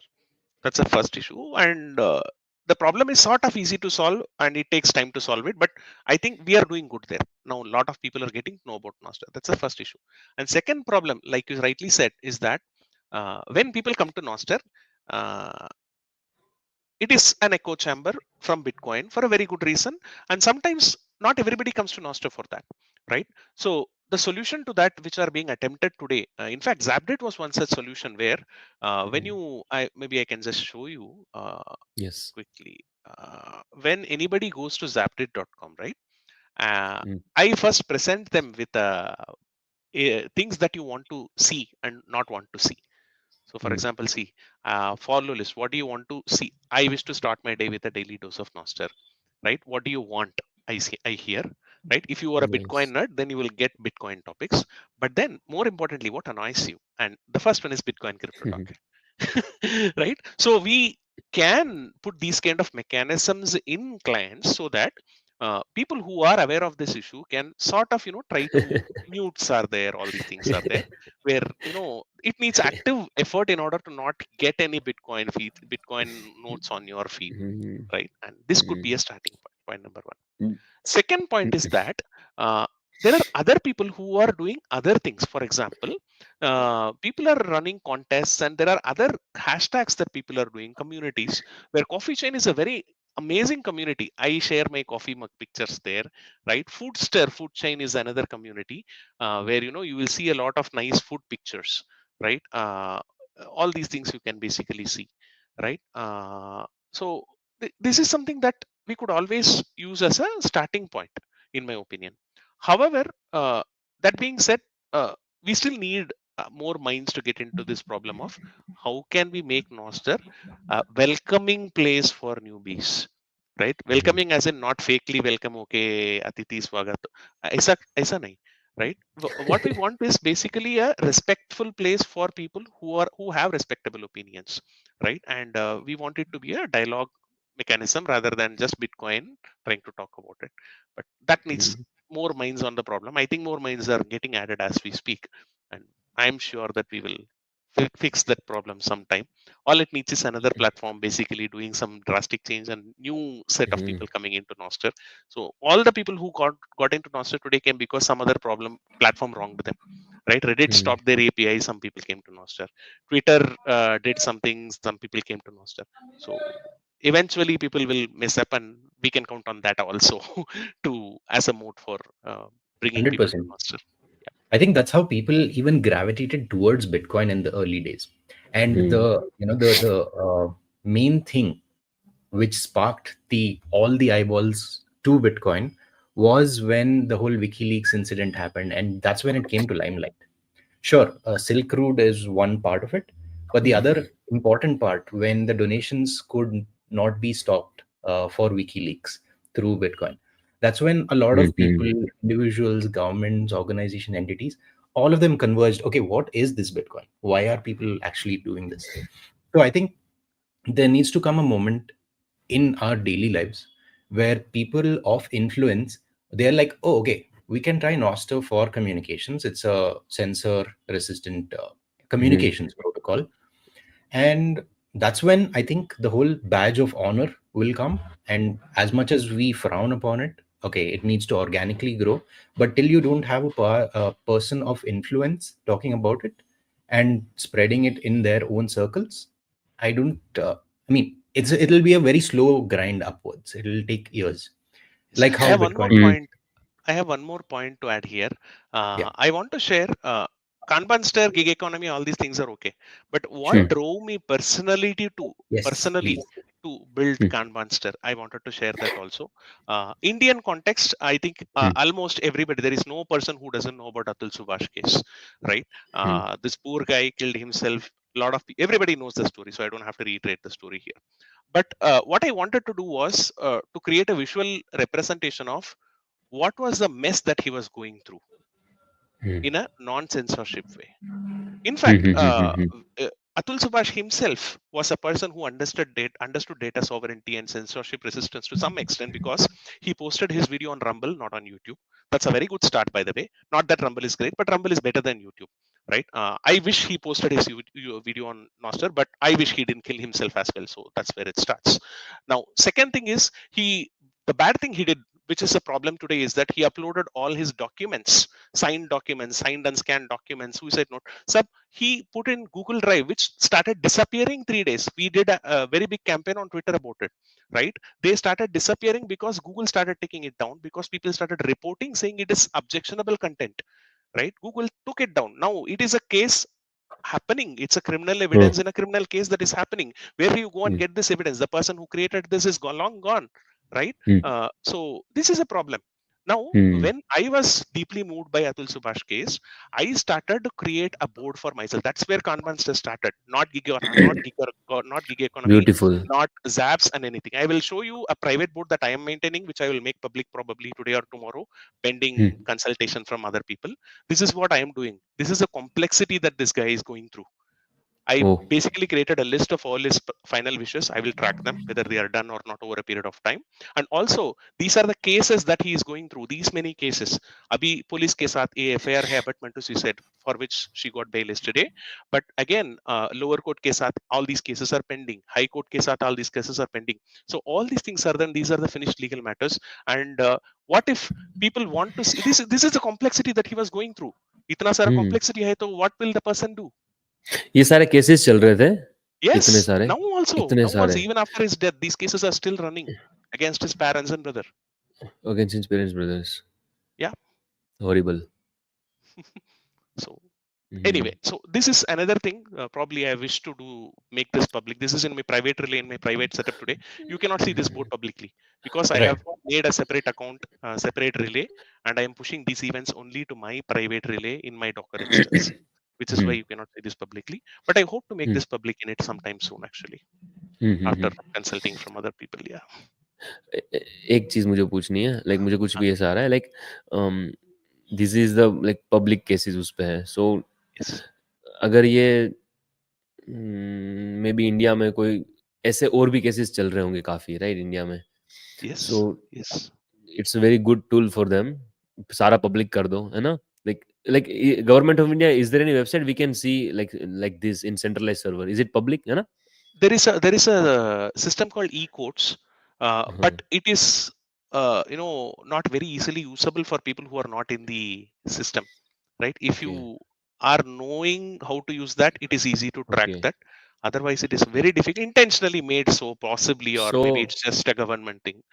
That's the first issue, and the problem is sort of easy to solve, and it takes time to solve it. But I think we are doing good there now. A lot of people are getting to know about Nostr. That's the first issue. And second problem, like you rightly said, is that when people come to Nostr, uh, it is an echo chamber from Bitcoin for a very good reason. And sometimes not everybody comes to Nostr for that, right? So the solution to that, which are being attempted today, in fact, Zapddit was one such solution where when you, maybe I can just show you Yes. quickly. When anybody goes to zapddit.com, right? Uh, Mm. I first present them with things that you want to see and not want to see. So, for Mm. example, see, follow list. What do you want to see? I wish to start my day with a daily dose of Nostr, right? What do you want? I hear, right? If you are a Bitcoin Nice. nerd, then you will get Bitcoin topics. But then, more importantly, what annoys you? And the first one is Bitcoin crypto talk, right? So we can put these kind of mechanisms in clients so that people who are aware of this issue can sort of try to mutes are there, all these things are there, where it needs active effort in order to not get any bitcoin notes on your feed, Mm. right? And this could be a Mm. starting point number one. Mm. Second point is that uh, there are other people who are doing other things. For example, people are running contests, and there are other hashtags that people are doing, communities, where coffee chain is a very amazing community. I share my coffee mug pictures there, right? Food chain is another community where you will see a lot of nice food pictures, right? All these things you can basically see, right? So this is something that we could always use as a starting point, in my opinion. However, that being said, we still need more minds to get into this problem of how can we make Nostr a welcoming place for newbies, right? Mm. Welcoming as in not fakely welcome, okay, Atiti Swagat. Aisa nahi, right? What we want is basically a respectful place for people who have respectable opinions, right? And we want it to be a dialogue mechanism rather than just Bitcoin trying to talk about it. But that needs Mm. more minds on the problem. I think more minds are getting added as we speak, and I'm sure that we will fix that problem sometime. All it needs is another platform basically doing some drastic change and new set of Mm. people coming into Nostr. So all the people who got into Nostr today came because some other problem platform wronged them, right? Reddit Mm. stopped their API, some people came to Nostr. Twitter did something, some people came to Nostr. So eventually people will mess up, and we can count on that also to as a mode for bringing people to 100%. Nostr. I think that's how people even gravitated towards Bitcoin in the early days. And Mm. the main thing which sparked the all the eyeballs to Bitcoin was when the whole WikiLeaks incident happened, and that's when it came to limelight. Sure, Silk Road is one part of it, But the other important part, when the donations could not be stopped for WikiLeaks through Bitcoin, that's when a lot of people, individuals, governments, organization, entities, all of them converged. Okay, what is this Bitcoin? Why are people actually doing this? So I think there needs to come a moment in our daily lives where people of influence, they're like, oh, okay, we can try Noster for communications. It's a sensor resistant communications protocol. And that's when I think the whole badge of honor will come. And as much as we frown upon it, okay, it needs to organically grow. But till you don't have a person of influence talking about it and spreading it in their own circles, I don't. I mean, it'll be a very slow grind upwards. It'll take years, Yes. like I how have one more Bitcoin. point. I have one more point to add here. Yeah, I want to share Kanbanstr, gig economy, all these things are okay. But what drove me yes, personally please. to build Kanbanstr, I wanted to share that also. Indian context, I think almost everybody, there is no person who doesn't know about Atul Subhash case, right? This poor guy killed himself. Everybody knows the story, so I don't have to reiterate the story here. But what I wanted to do was to create a visual representation of what was the mess that he was going through in a non-censorship way. In fact, Atul Subhash himself was a person who understood data sovereignty and censorship resistance to some extent because he posted his video on Rumble, not on YouTube. That's a very good start, by the way. Not that Rumble is great, but Rumble is better than YouTube, right? I wish he posted his video on Nostr, but I wish he didn't kill himself as well. So that's where it starts. Now, second thing is the bad thing he did, which is a problem today, is that he uploaded all his documents, signed and scanned documents, suicide note. Sub he put in Google Drive, which started disappearing 3 days. We did a very big campaign on Twitter about it, right? They started disappearing because Google started taking it down because people started reporting saying it is objectionable content, right? Google took it down. Now it is a case happening. It's a criminal evidence in a criminal case that is happening. Where do you go and get this evidence? The person who created this is long gone, right? So this is a problem. Now, when I was deeply moved by Atul Subhash case, I started to create a board for myself. That's where Kanbanstr started, not gig economy, Beautiful. not Zaps and anything. I will show you a private board that I am maintaining, which I will make public probably today or tomorrow, pending consultation from other people. This is what I am doing. This is the complexity that this guy is going through. I Oh. basically created a list of all his final wishes. I will track them, whether they are done or not over a period of time. And also, these are the cases that he is going through. These many cases. Abhi police ke saath a FIR hai abetment to suicide, for which she got bail yesterday. But again, lower court ke saath, all these cases are pending. High court ke saath, all these cases are pending. So all these things are done. These are the finished legal matters. And what if people want to see this? This is the complexity that he was going through. Itna sara complexity hai, to what will the person do? ये सारे cases चल रहे थे, इतने Yes, सारे, इतने now also, सारे even after his death, these cases are still running against his parents and brother. against his parents, brothers. Yeah. Horrible. So anyway, so this is another thing. Probably I wish to make this public. This is in my private relay, in my private setup today. You cannot see this board publicly because I Right. have made a separate account, separate relay, and I am pushing these events only to my private relay in my Docker instance, which is why you cannot see this publicly. But I hope to make this public in it sometime soon, actually, after consulting from other people. Yeah. एक चीज मुझे पूछनी है, like मुझे कुछ भी ऐसा आ रहा है, like this is the like public cases उस पे है, सो Yes. अगर ये मे बी इंडिया में कोई ऐसे और भी केसेस चल रहे होंगे काफी, राइट, इंडिया में, Yes. So Yes. It's a very good tool for them, सारा पब्लिक कर दो, है ना, like government of India, is there any website we can see like this in centralized server, is it public, है ना? There is a system called e-courts, but हाँ, it is not very easily usable for people who are not in the system, right? If okay, you are knowing how to use that, it is easy to track okay, that. Otherwise, it is very difficult, intentionally made so, possibly, or so maybe it's just a government thing.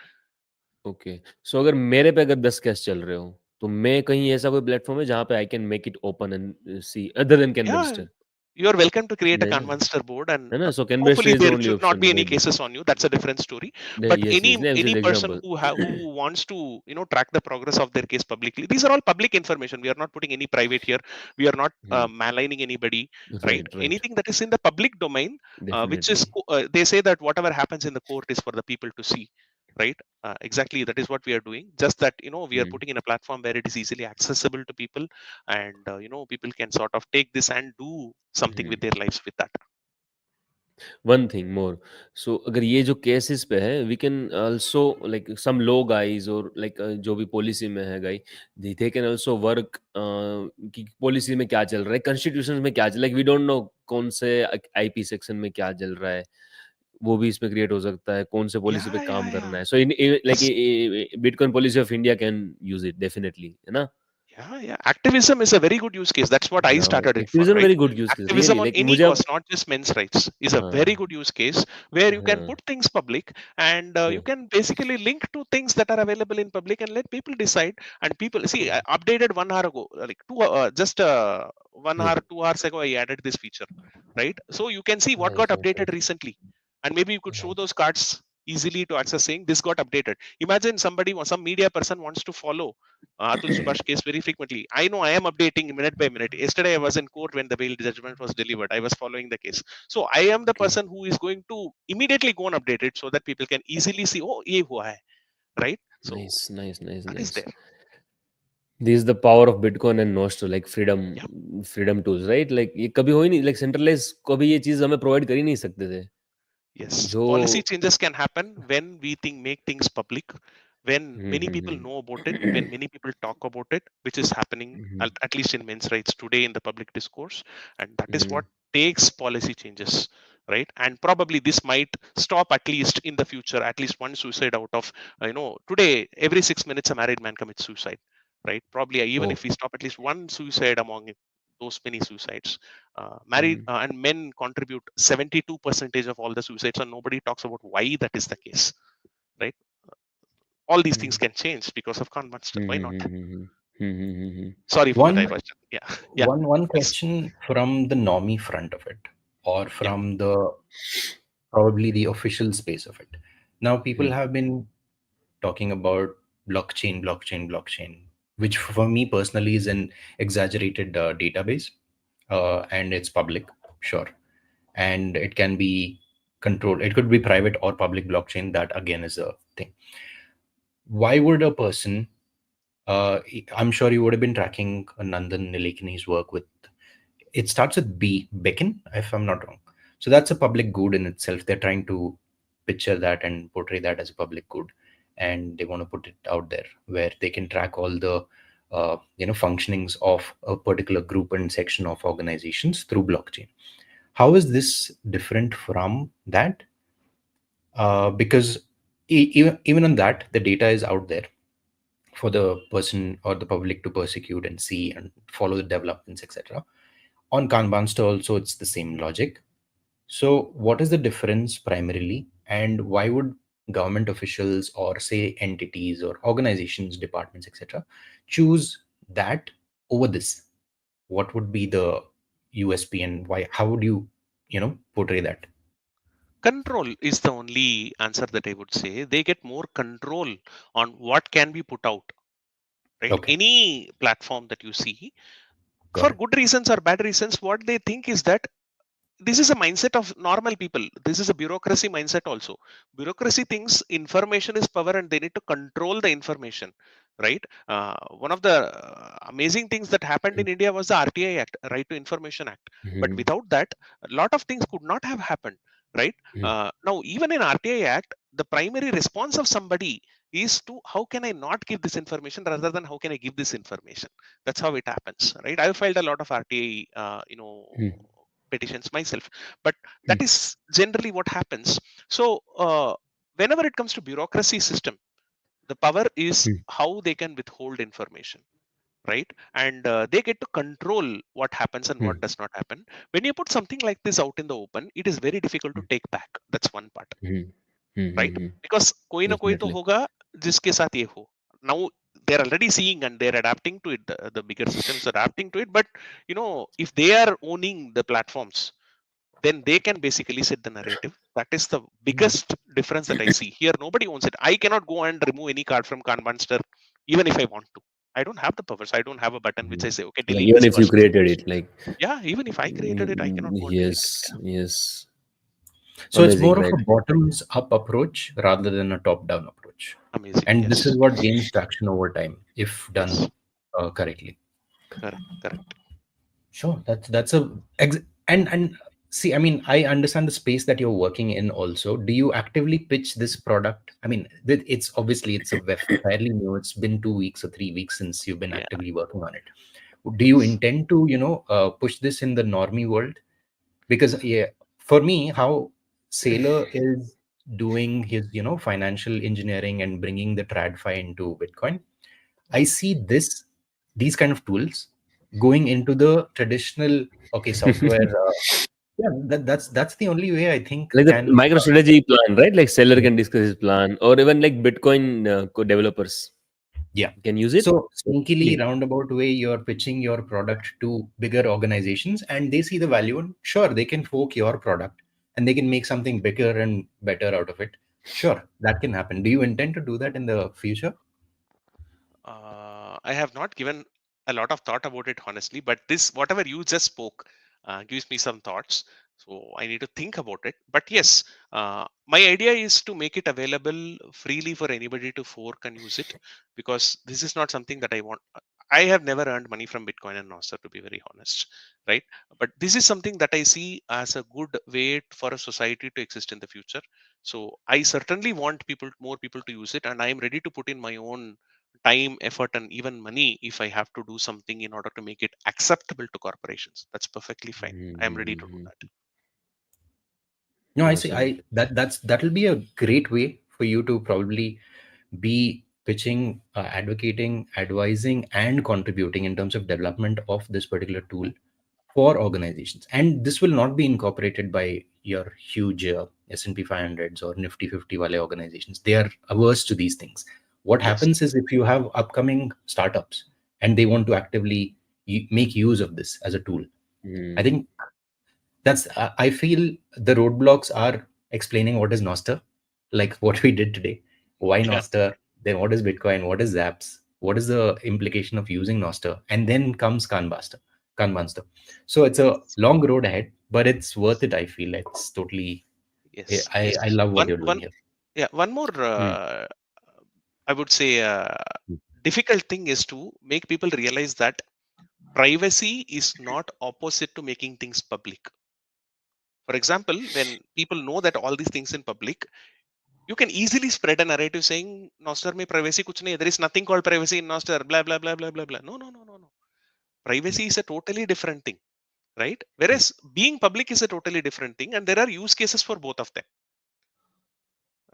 Okay, so अगर मेरे पे अगर 10 case चल रहे हो, तो मैं कहीं ऐसा कोई प्लेटफॉर्म है जहाँ पे I can make it open and see other then Yeah, कैनबेंस्टर? you are welcome to create a Yeah, yeah. Kanbanstr board, and है ना? So hopefully Kanbanstr is the there only should not option, be any right? cases on you. That's a different story. But Yes, yes. Yeah, I'm any just person example. who wants to track the progress of their case publicly, these are all public information. We are not putting any private here. We are not Hmm. maligning anybody, right? Right, right. Anything that is in the public domain, which is Definitely. they say that whatever happens in the court is for the people to see, right? Exactly, that is what we are doing. Just that we are Hmm. putting in a platform where it is easily accessible to people, and people can sort of take this and do something Hmm. with their lives with that. One thing more. So अगर ये जो cases पे है, we can also like some low guys or like जो भी policy में है guy, they can also work कि पॉलिसी में क्या चल रहा है, कॉन्स्टिट्यूशन में क्या चल रहा है, like we don't know कौन से आईपी सेक्शन में क्या चल रहा है, वो भी इसमें क्रिएट हो सकता है, कौन से पॉलिसी पे Yeah, काम yeah, करना yeah. है. So in like Yes. Bitcoin policy of India can use it definitely, है ना? Yeah, yeah. Activism is a very good use case. That's what I started it for, activism right? Very good use case, Activism really on like any मुझे अब cause, not just men's rights, is a very हाँ good use case where you can हाँ put things public, and you हाँ can basically link to things that are available in public and let people decide. And people see, I updated 1 hour ago, like just 1 hour, 2 hours ago, I added this feature, right? So you can see what got nice nice updated recently, and maybe you could show nice. those cards easily to access, saying this got updated. Imagine somebody, some media person wants to follow Atul Subhash case very frequently. I know I am updating minute by minute. Yesterday I was in court when the bail judgment was delivered. I was following the case. So I am the Okay. person who is going to immediately go and update it so that people can easily see, oh, ye hua hai, right? So Nice, nice, nice, that is nice. there. This is the power of Bitcoin and Nostr, like Yeah. freedom tools, right? Like ये कभी हो ही नहीं, like centralized कभी ये चीज हमें provide कर ही नहीं सकते थे. Yes, जो policy changes can happen when we make things public, when hmm many people hmm know about it, when many people talk about it, which is happening hmm at least in men's rights today in the public discourse, and that is hmm what takes policy changes, right? And probably this might stop at least in the future, at least one suicide out of today every 6 minutes a married man commits suicide, right? Probably even if oh we stop at least one suicide among those many suicides, married hmm and men contribute 72 percentage of all the suicides, and nobody talks about why that is the case, right? All these things hmm can change because of Kanbanstr. Why not? Hmm. Sorry for the One diversion. Yeah. Yeah, one please. question from the normie front of it, or Yeah. from the probably the official space of it. Now people hmm have been talking about blockchain, which for me personally is an exaggerated database, and it's public, sure, and it can be controlled. It could be private or public blockchain. That again is a thing. Why would a person? I'm sure you would have been tracking Nandan Nilekani's work with. It starts with B, Beacon, if I'm not wrong. So that's a public good in itself. They're trying to picture that and portray that as a public good, and they want to put it out there where they can track all the functionings of a particular group and section of organizations through blockchain. How is this different from that? Because even on that, the data is out there for the person or the public to persecute and see and follow the developments, etc. On Kanbanstr also, it's the same logic. So, what is the difference primarily, and why would government officials or say entities or organizations, departments, etc., choose that over this? What would be the USP, and why? How would you, portray that? Control is the only answer that I would say. They get more control on what can be put out, right? Okay, Any platform that you see, got for it. good reasons or bad reasons, what they think is that this is a mindset of normal people. This is a bureaucracy mindset also. Bureaucracy thinks information is power and they need to control the information, right? One of the amazing things that happened in India was the RTI Act, Right to Information Act. But hmm without that, a lot of things could not have happened, right? Hmm Now, even in RTI Act, the primary response of somebody is to how can I not give this information rather than how can I give this information. That's how it happens, right? I've filed a lot of RTI, petitions myself, but that hmm is generally what happens. So whenever it comes to bureaucracy system, the power is hmm how they can withhold information, right? And they get to control what happens and what hmm does not happen. When you put something like this out in the open, it is very difficult to take back. That's one part, hmm right? Because कोई ना कोई तो definitely. होगा जिसके साथ ये हो. Now they're already seeing and they're adapting to it. The bigger systems are adapting to it, but if they are owning the platforms, then they can basically set the narrative. That is the Mm. biggest difference that I see here. Nobody owns it. I cannot go and remove any card from Kanbanstr even if I want to. I don't have the powers. I don't have a button which I say, okay, Like delete even this if you first. created it, like Yeah, even if I created it, I cannot go and delete it. yes, yes, So it's amazing, more of right? a bottoms up approach rather than a top down approach. Amazing. And this is Yes. what gains traction over time if done Yes. correctly. Correct. Correct. Sure, that's a and see, I mean, I understand the space that you're working in also. Do you actively pitch this product? I mean, it's obviously it's fairly new. It's been 2 weeks or 3 weeks since you've been Yeah. actively working on it. Do you Yes. intend to, push this in the normie world? Because yeah, for me, how Sailor is doing his, financial engineering and bringing the TradFi into Bitcoin, I see these kind of tools going into the traditional software. Yeah, that's the only way I think Like the can. MicroStrategy plan, right? Like seller can discuss his plan, or even like Bitcoin developers Yeah. can use it. So sneakily Really? roundabout way, you're pitching your product to bigger organizations, and they see the value, and sure, they can fork your product, and they can make something bigger and better out of it. Sure, that can happen. Do you intend to do that in the future? I have not given a lot of thought about it honestly, but this whatever you just spoke gives me some thoughts. So I need to think about it. But yes, my idea is to make it available freely for anybody to fork and use it, because this is not something that I want. I have never earned money from Bitcoin and Nostr, to be very honest, right? But this is something that I see as a good way for a society to exist in the future. So I certainly want more people to use it, and I am ready to put in my own time, effort, and even money if I have to do something in order to make it acceptable to corporations. That's perfectly fine. I am ready to do Mhm. that. No, I see. Awesome. That'll be a great way for you to probably be pitching, advocating, advising, and contributing in terms of development of this particular tool for organizations. And this will not be incorporated by your huge S&P 500s or Nifty 50 wale organizations. They are averse to these things. What Yes. happens is if you have upcoming startups and they want to actively make use of this as a tool, I Mm. think that's I feel the roadblocks are explaining what is Nostr, like what we did today. Why Yeah. Nostr? Then what is Bitcoin? What is Zaps? What is the implication of using Nostr? And then comes Kanbanstr. So it's a Yes. long road ahead, but it's worth it. I feel it's totally. Yes. I Yes. I love what One. you're doing One. here. Yeah. One more. Mm. I would say difficult thing is to make people realize that privacy is not opposite to making things public. For example, when people know that all these things in public, you can easily spread a narrative saying Nostr mein privacy kuch nahi hai. There is nothing called privacy in Nostr. Blah blah blah blah blah blah. No, no, no, no, no. Privacy is a totally different thing, right? Whereas being public is a totally different thing, and there are use cases for both of them,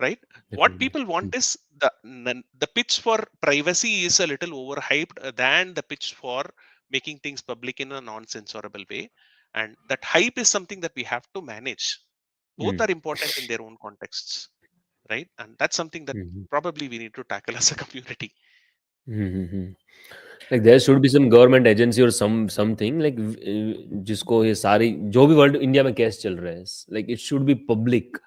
right? What Definitely. people want is the pitch for privacy is a little overhyped than the pitch for making things public in a non-censorable way, and that hype is something that we have to manage. Both Mm. are important in their own contexts, right? And that's something that Mhm. probably we need to tackle as a community. Mhm. Like there should be some government agency or something like जिसको ये सारी जो भी world India में case चल रहा है, like it should be public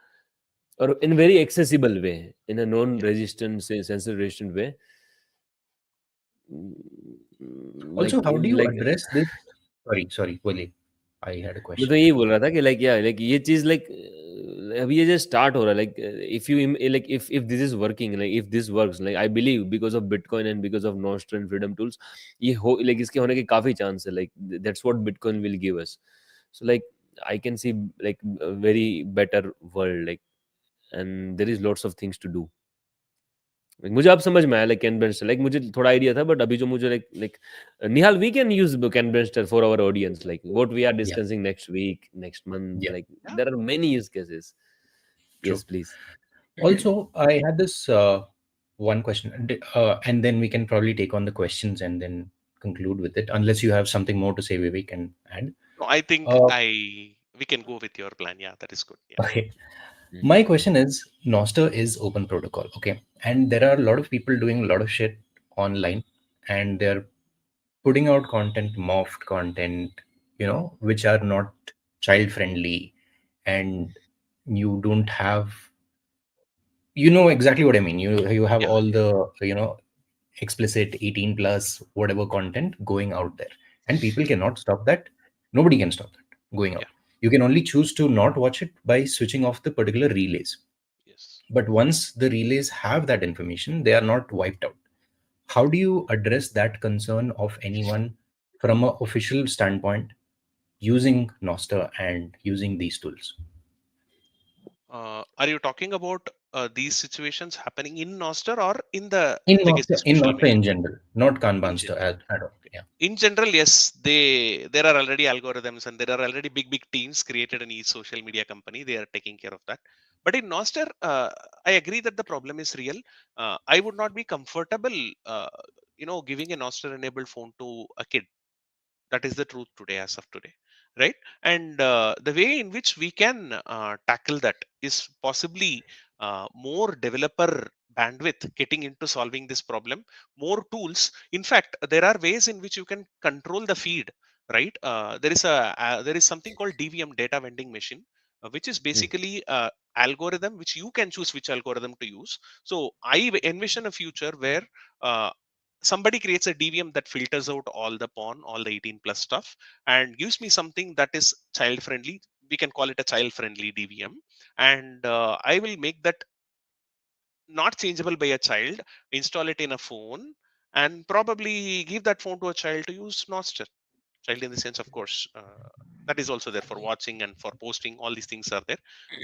or in very accessible way, in a Yeah. non-resistant censorship resistant way. Also, Like how do you like address this? Sorry, Wale. I had a मैं तो question. यही बोल रहा था कि like या like ये चीज लाइक अभी ये जस्ट स्टार्ट हो रहा है like if you like if this is working like if this works like I believe because of bitcoin and because of Nostr and freedom tools ये हो लाइक इसके होने के काफी चांस है like that's what bitcoin will give us so like I can see like very better world like and there is lots of things to do मुझे अब समझ में आया लाइक कैनबेंस्टर लाइक मुझे थोड़ा आइडिया था बट अभी जो मुझे like like Nihal we can use कैनबेंस्टर for our audience like what we are Yeah, discussing next week next month yeah, like Yeah. There are many use cases true. Yes please Also, I had this one question, and then we can probably take on the questions and then conclude with it, unless you have something more to say, Vivek, and add. No, I think Uh, we can go with your plan. Yeah, that is good. Yeah. okay. My question is, Nostr is open protocol, okay, and there are a lot of people doing a lot of shit online, and they're putting out content, morphed content, which are not child friendly, and you don't have, exactly what I mean. You have Yeah, all the, explicit 18 plus whatever content going out there, and people cannot stop that. Nobody can stop that going out. yeah, You can only choose to not watch it by switching off the particular relays. yes. But once the relays have that information, they are not wiped out. How do you address that concern of anyone from an official standpoint using Nostr and using these tools? Are you talking about these situations happening in Nostr or in the In legacy Nostr, in social Nostr media? in general, not In Kanbanstr general. at all. Yeah, In general, yes, there are already algorithms and there are already big teams created in each social media company. They are taking care of that. But in Nostr, I agree that the problem is real. I would not be comfortable, giving a Nostr enabled phone to a kid. That is the truth today, as of today, right? And the way in which we can tackle that is possibly more developer bandwidth getting into solving this problem, more tools. In fact, there are ways in which you can control the feed, right? There is something called DVM, data vending machine, which is mm, basically algorithm which you can choose which algorithm to use. So I envision a future where uh, somebody creates a DVM that filters out all the porn, all the 18 plus stuff, and gives me something that is child friendly. We can call it a child friendly DVM, and I will make that not changeable by a child, install it in a phone, and probably give that phone to a child to use Nostr. Child in the sense, of course, that is also there for watching and for posting. All these things are there.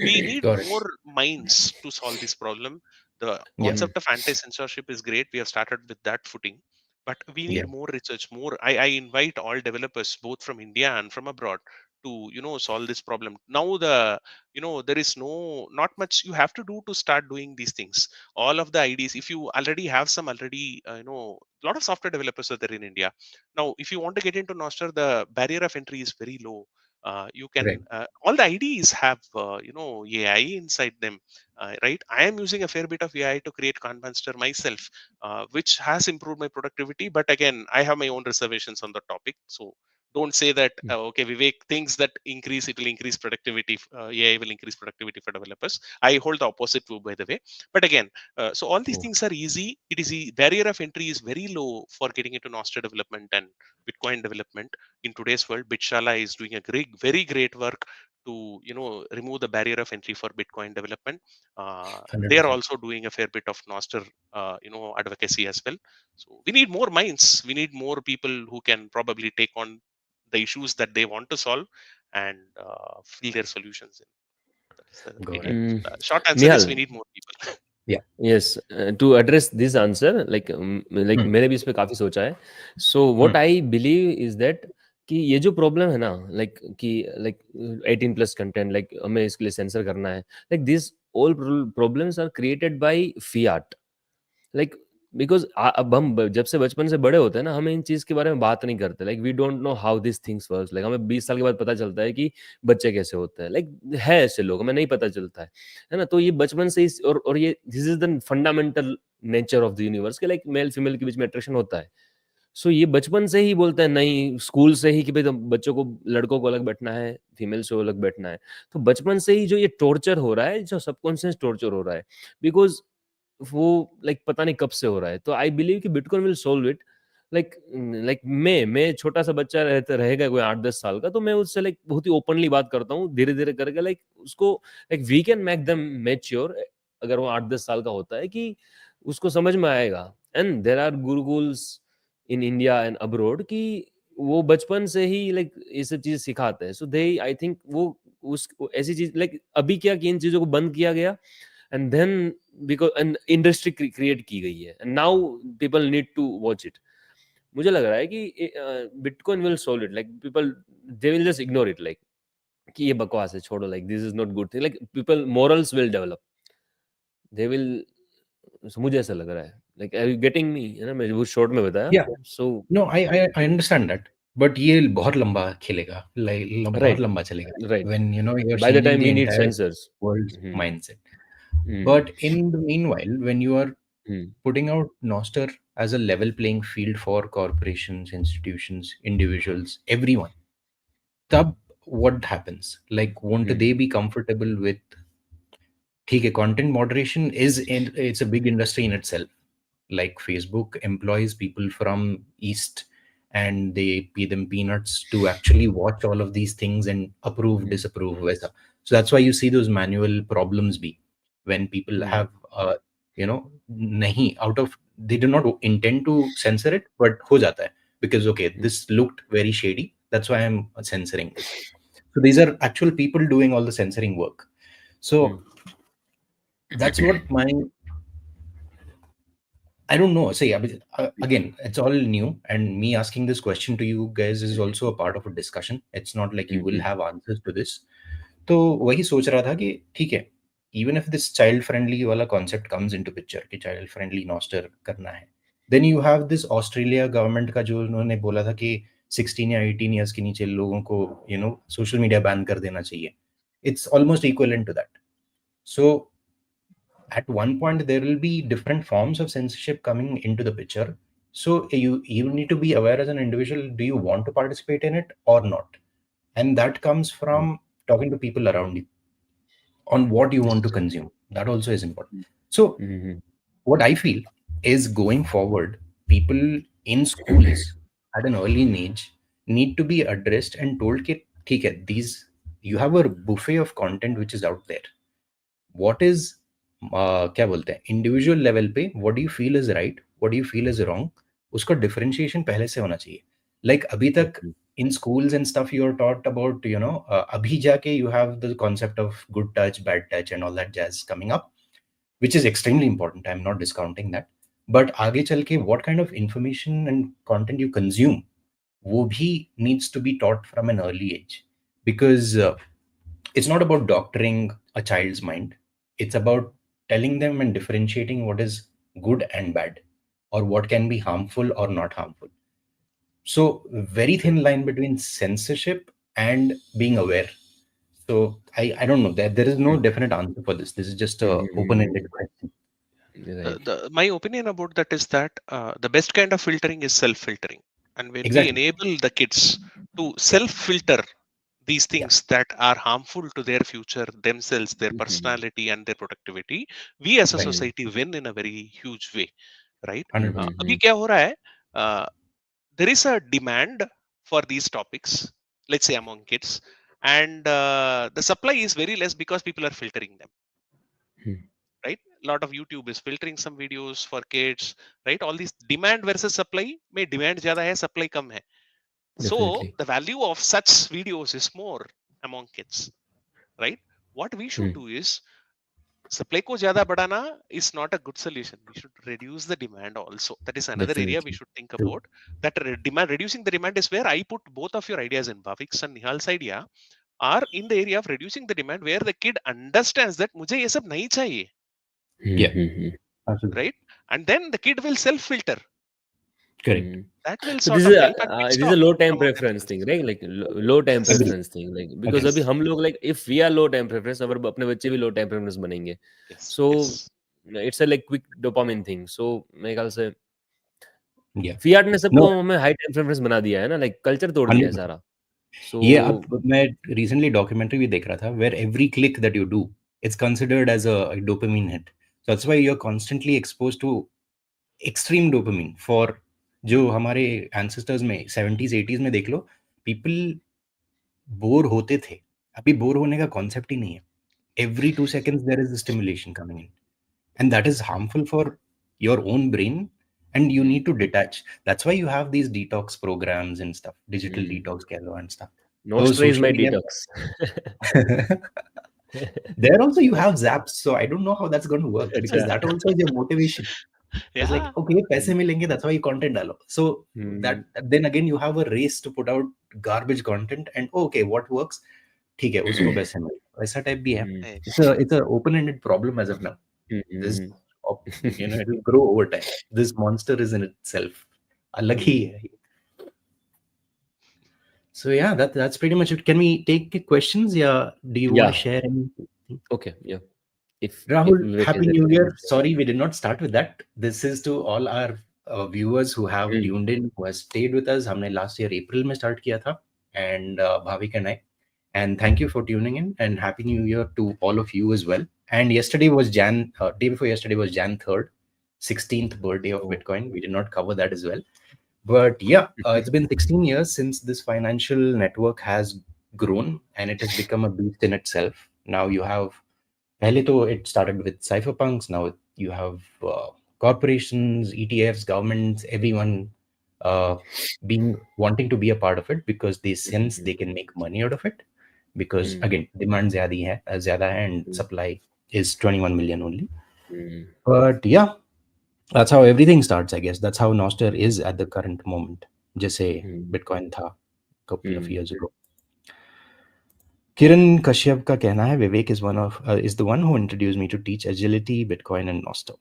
We need got it. more minds to solve this problem. The Yeah, Mm. concept of anti-censorship is great. We have started with that footing, but we yeah, need more research. More. I invite all developers, both from India and from abroad, to solve this problem. Now there is not much you have to do to start doing these things. All of the IDs, if you already have some already, a lot of software developers are there in India. Now, if you want to get into Nostr, the barrier of entry is very low. You right. can all the IDs have AI inside them, right? I am using a fair bit of AI to create Kanbanstr myself, which has improved my productivity. But again, I have my own reservations on the topic, so don't say that okay, Vivek thinks that it will increase productivity. AI will increase productivity for developers. I hold the opposite view, by the way. But again, so all these Oh. things are easy. Barrier of entry is very low for getting into Nostr development and Bitcoin development in today's world. Bitshala is doing a very great work to remove the barrier of entry for Bitcoin development. They are 100%. also doing a fair bit of Nostr advocacy as well. So we need more minds. We need more people who can probably take on the issues that they want to solve and fill their solutions in. That is the Got idea. it. Mm. Short answer is we Nihal, need more people. Yeah. yes, to address this answer, like Hmm. मैंने भी इस पे काफी सोचा है. So what Hmm. I believe is that कि ये जो प्रॉब्लम है ना, लाइक कि लाइक 18 प्लस कंटेंट, लाइक हमें इसके लिए सेंसर करना है, like this all problems are created by fiat. Like because अब हम जब से बचपन से बड़े होते हैं ना, हमें इन चीज के बारे में बात नहीं करते. Like we don't know how this things work. Like हमें 20 साल के बाद पता चलता है कि बच्चे कैसे होते हैं. लाइक है ऐसे लोग, हमें नहीं पता चलता है ना. तो ये बचपन से और ये this is the fundamental nature of the universe के, लाइक मेल फीमेल के बीच में अट्रैक्शन होता है. सो ये बचपन से ही बोलते हैं, नहीं स्कूल से ही कि भाई तुम बच्चों को, लड़कों को अलग बैठना है, फीमेल से अलग बैठना है. तो बचपन से ही जो ये टॉर्चर हो रहा है, जो सबकॉन्शियस टॉर्चर हो रहा है, बिकॉज वो लाइक पता नहीं कब से हो रहा है. तो आई बिलीव कि Bitcoin will solve it. Like like मैं छोटा सा बच्चा रहेगा कोई 8-10 साल का, तो मैं उससे लाइक बहुत ही ओपनली बात करता हूँ, धीरे धीरे करके, लाइक उसको, like we can make them mature. अगर वो 8-10 साल का होता है कि उसको समझ में आएगा. And there are gurukuls in India and abroad कि वो बचपन से ही लाइक ये सब चीज सिखाते हैं. सो दे आई थिंक वो उस ऐसी चीज, लाइक अभी क्या कि इन चीजों को बंद किया गया, and then because an industry create की गई है, and now people need to watch it. मुझे लग रहा है कि Bitcoin will solve it. Like people they will just ignore it, like कि ये बकवास है, छोड़ो, like this is not good thing. Like people morals will develop, they will. मुझे ऐसा लग रहा है. Like are you getting me, है ना, मैं वो शॉर्ट में बताया. Yeah. So No, I understand that. But ये बहुत लंबा खेलेगा, बहुत राइट, लंबा चलेगा. Right. When you're By the changing time the we need entire sensors. world's Hmm. mindset. Hmm. But in the meanwhile, when you are Hmm. putting out Nostr as a level playing field for corporations, institutions, individuals, everyone, tab what happens? Like, won't Hmm. they be comfortable with, okay, content moderation is in, it's a big industry in itself. Like Facebook employs people from East and they pay them peanuts to actually watch all of these things and approve, Hmm. disapprove, वैसा. So that's why you see those manual problems be when people Hmm. have, nahi, out of, they do not intend to censor it, but ho jata hai. Because, okay, Hmm. this looked very shady. That's why I'm censoring this. So these are actual people doing all the censoring work. Hmm. So that's what my, I don't know. See, again, it's all new, and me asking this question to you guys is also a part of a discussion. It's not like you will Hmm. have answers to this. तो वही सोच रहा था कि ठीक है, even if this child friendly वाला concept comes into picture कि child friendly noster करना है, then you have this Australia government का जो उन्होंने बोला था कि 16 या 18 years के नीचे लोगों को social media ban कर देना चाहिए. It's almost equivalent to that. So at one point there will be different forms of censorship coming into the picture. So you need to be aware as an individual, do you want to participate in it or not? And that comes from talking to people around you on what you want to consume. That also is important. So Hmm. what I feel is, going forward, people in schools at an early age need to be addressed and told that, okay, these, you have a buffet of content which is out there. What is, क्या बोलते हैं, individual level पे what do you feel is right, what do you feel is wrong, उसका differentiation पहले से होना चाहिए. Like अभी तक in schools and stuff you are taught about, abhi jaake you have the concept of good touch, bad touch and all that jazz coming up, which is extremely important. I'm not discounting that. But आगे चल के what kind of information and content you consume, वो भी needs to be taught from an early age. Because it's not about doctoring a child's mind. It's about telling them and differentiating what is good and bad, or what can be harmful or not harmful. So very thin line between censorship and being aware. So I don't know that there is no definite answer for this. This is just a open-ended question. Right. My opinion about that is that the best kind of filtering is self filtering, and when we Exactly. enable the kids to self filter these Yeah. things that are harmful to their future, themselves, their Hmm. personality and their productivity, we as a Right. Hmm. society win in a very huge way, right? 100%. अभी क्या हो रहा है, uh, there is a demand for these topics, let's say among kids, and the supply is very less because people are filtering them, Hmm. right? A lot of YouTube is filtering some videos for kids, right? All these demand versus supply, may demand zyada hai, supply kam hai. So Definitely. the value of such videos is more among kids, right? What we should Hmm. do is, supply ko zyada badana is not a good solution. We should reduce the demand also. That is another area we Definitely. should think True. about. That demand, reducing the demand is where I put both of your ideas in. Bhavik's and Nihal's idea are in the area of reducing the demand, where the kid understands that मुझे ये सब नहीं चाहिए, Hmm. Yeah. Hmm. Absolutely. right? And then the kid will self filter. Correct. Hmm. That will So sort this of is help and will this is a stop low time among preference themselves. thing, right? Like low time Yes. Agree. preference thing, like because Agree. अभी Yes. हम लोग like if we are low time preference, अगर अपने बच्चे भी low time preference बनेंगे, Yes. so Yes. it's a like quick dopamine thing. So मेरे ख्याल से Yeah. फियाट ने सबको No. हमें हाई टाइम प्रेफरेंस बना दिया है ना, लाइक कल्चर तोड़ दिया है 100%. सारा. सो ये अब मैं रिसेंटली डॉक्यूमेंट्री भी देख रहा था, where every click that you do it's considered as a dopamine hit. So that's why you are constantly expose to extreme dopamine for, जो हमारे एंसेस्टर्स में 70s 80s में देख लो, पीपल बोर होते थे. अभी बोर होने का कॉन्सेप्ट ही नहीं है. Every 2 seconds there is stimulation coming in, and that is harmful for your own brain, and you need to detach. That's why you have these detox programs and stuff, digital detox keh lo and stuff. Oh, Nostra is social my media. Detox. There also you have zaps, so I don't know how that's going to work, अच्छा. because that also is your motivation. It's like, Yeah. okay, paise milenge, that's why you content डालो. So that, hmm. then again you have a race to put out garbage content, and okay, what works, ठीक है उसको पैसे मिल, वैसा type भी है. हम्म. It's a open-ended problem as of now. This, hmm. it will grow over time. This monster is in itself अलग ही है. So yeah, that's pretty much it. Can we take questions? Yeah, do you want to Yeah. share anything? Okay. Yeah. If Rahul, Vivek is Happy there, New you can Year. share. Sorry, we did not start with that. This is to all our viewers who have Mm. tuned in, who has stayed with us. हमने last year April में start किया था, and Bhavik and I. And thank you for tuning in, and happy New Year to all of you as well. And yesterday was day before yesterday was Jan 3rd, 16th birthday of Oh. Bitcoin. We did not cover that as well. But yeah, it's been 16 years since this financial network has grown, and it has become a beast in itself. Now you have पहले तो it started with cypherpunks. Now you have corporations, ETFs, governments, everyone uh, being wanting to be a part of it because they sense they can make money out of it. Because Mm. again, demand ज़्यादा है and Mm. supply is 21 million only. Mm. But yeah, that's how everything starts, I guess. That's how Nostr is at the current moment. जैसे Mm. Bitcoin था couple of Mm. years ago. Kiran Kashyap ka कहना है Vivek is the one who introduced me to teach agility, Bitcoin, and Nostr.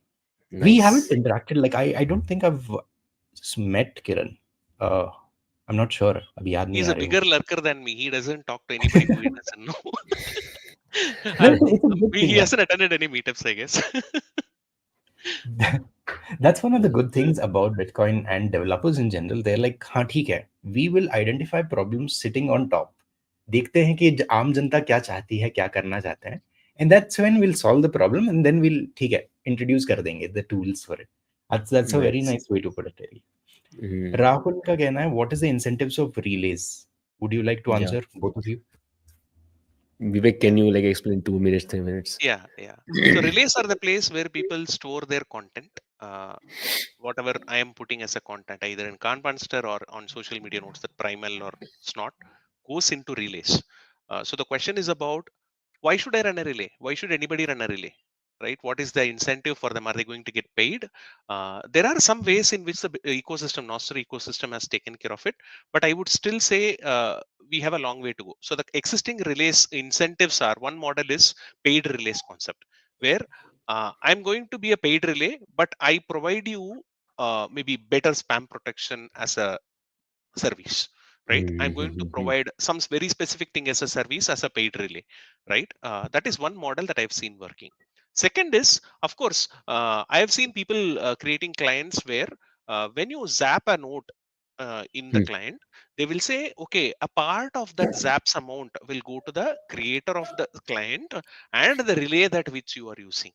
We haven't Nice. interacted. Like I don't think I've met Kiran. Uh, I'm not sure. अभी याद नहीं He's uh a रहे हो. bigger lurker than me. He doesn't talk to anybody who he doesn't know. No, Uh, it's a good he thing. hasn't attended any meetups, I guess. That's one of the good things about Bitcoin and developers in general. They're like, हाँ ठीक है, we will identify problems sitting on top. देखते हैं कि आम जनता क्या चाहती है, क्या करना चाहते हैं, and that's when we'll solve the problem, and then we'll ठीक है introduce कर देंगे the tools for it. That's a very Nice. nice way to put it, really. Mm. Rahul का कहना है, what is the incentives of relays? Would you like to Yeah. answer, both of you? Vivek, can you like explain 2 minutes, 3 minutes? Yeah, yeah. So relays are the place where people store their content. Uh, Whatever I am putting as a content, either in Kanbanstr or on social media notes, that Primal or Snort goes into relays. So the question is about, why should I run a relay? Why should anybody run a relay? Right? What is the incentive for them? Are they going to get paid? There are some ways in which the ecosystem, Nostr ecosystem, has taken care of it, but I would still say we have a long way to go. So the existing relays incentives are, one model is paid relays concept, where I'm going to be a paid relay, but I provide you maybe better spam protection as a service, right? I'm going to Mm-hmm. provide some very specific thing as a service as a paid relay, right? That is one model that I've seen working. Second is, of course, I have seen people creating clients where when you zap a note in the client, they will say, okay, a part of that zaps amount will go to the creator of the client and the relay that which you are using.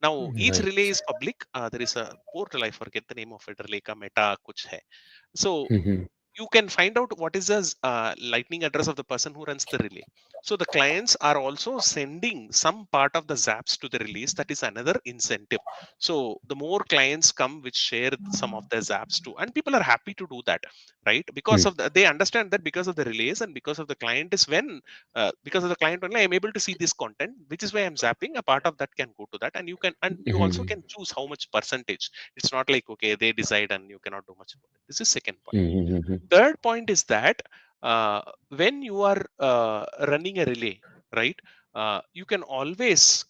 Now, each relay Nice. is public. There is a portal, I forget the name of it, relay ka meta kuch hai. So Mm-hmm. you can find out what is the lightning address of the person who runs the relay. So the clients are also sending some part of the zaps to the release. That is another incentive. So the more clients come which share some of the zaps too, and people are happy to do that, right? Because of they understand that because of the relays and because of the client is when because of the client only I'm able to see this content, which is why I'm zapping. A part of that can go to that, and you also Mm-hmm. can choose how much percentage. It's not like okay they decide and you cannot do much about it. This is second point. Mm-hmm. Third point is that uh, when you are running a relay, right, you can always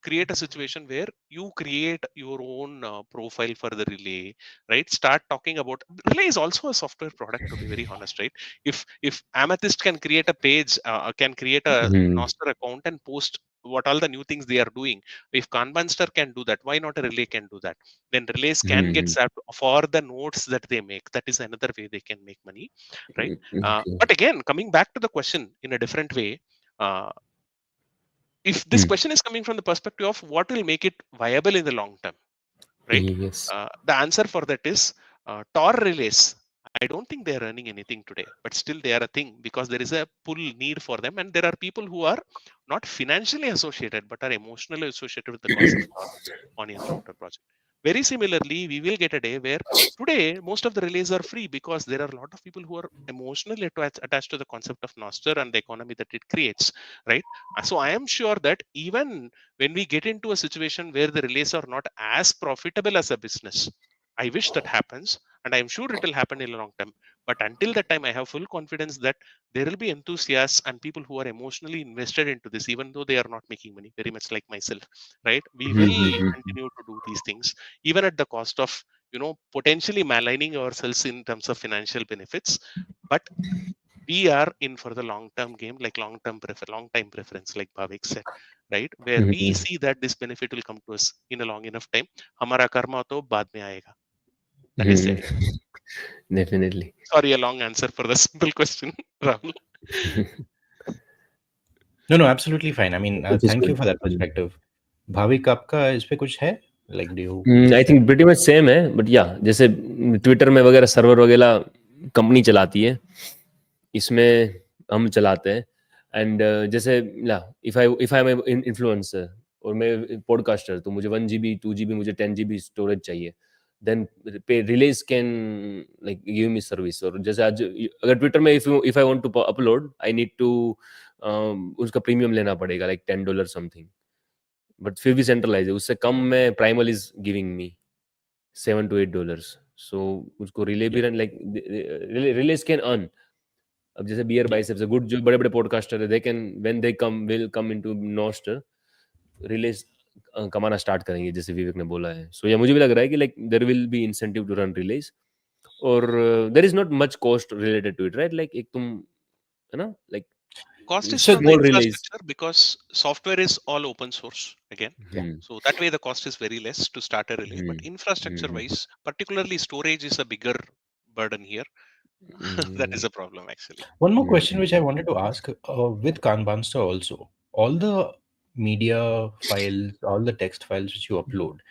create a situation where you create your own profile for the relay, right? Start talking about relay is also a software product, to be very honest, right? If Amethyst can create a page, can create a Mm-hmm. Nostr account and post what all the new things they are doing, if Kanbanstr can do that, why not a relay can do that? Then relays can get Mm-hmm. zapped for the nodes that they make. That is another way they can make money, right? Okay. But again, coming back to the question in a different way, uh, if this Mm. question is coming from the perspective of what will make it viable in the long term, right? Yes. The answer for that is Tor relays. I don't think they are earning anything today, but still they are a thing because there is a pull need for them, and there are people who are not financially associated but are emotionally associated with the cause of Tor on your router project. Very similarly, we will get a day where today most of the relays are free because there are a lot of people who are emotionally attached to the concept of Nostr and the economy that it creates, right? So I am sure that even when we get into a situation where the relays are not as profitable as a business, I wish that happens, and I'm sure it will happen in the long term. But until that time, I have full confidence that there will be enthusiasts and people who are emotionally invested into this, even though they are not making money, very much like myself, right? We will Mm-hmm. continue to do these things, even at the cost of, potentially maligning ourselves in terms of financial benefits. But we are in for the long term game, like long time preference, like Bhavik said, right? Where we see that this benefit will come to us in a long enough time. Hamara karma to baad mein aayega. That is the Hmm. idea. Definitely. Sorry, a long answer for the simple question, Rahul. No, no, absolutely fine. I mean, Which is thank you good. for that perspective. Bhavik, आपका इस पे कुछ है? Like, do you want to I share? Think pretty much same है, but या जैसे Twitter में वगैरह सर्वर वगैरह कंपनी चलाती है, इसमें हम चलाते हैं। एंड जैसे इफ आई एम इन्फ्लुएंसर और मैं पॉडकास्टर, तो मुझे 1 GB 2 GB मुझे 10 GB स्टोरेज चाहिए, then pay release can like give me service. और जैसे आज अगर ट्विटर में if I want to upload, I need to उसका प्रीमियम लेना पड़ेगा, लाइक $10 समथिंग, बट फिर भी सेंट्रलाइज है, उससे कम में primal is giving me $7 to $8। सो उसको रिले भी Yeah. Run like release can earn. अब जैसे बियर Yeah. बाइसेप्स गुड, जो बड़े बड़े पॉडकास्टर है, they can when they come will come into Nostr, relays कमाना स्टार्ट करेंगे, जैसे विवेक ने बोला है। सो या मुझे भी लग रहा है कि like there will be incentive to run relays, और there is not much cost related to it, right? Like एक तुम, है ना, like Cost is So, from the small relays. infrastructure because software is all open source again. yeah. So that way the cost is very less to start a relay. But infrastructure wise, particularly storage is a bigger burden here. That is a problem actually. One more question which I wanted to ask with Kanbanstr also, all the media files, all the text files which you upload,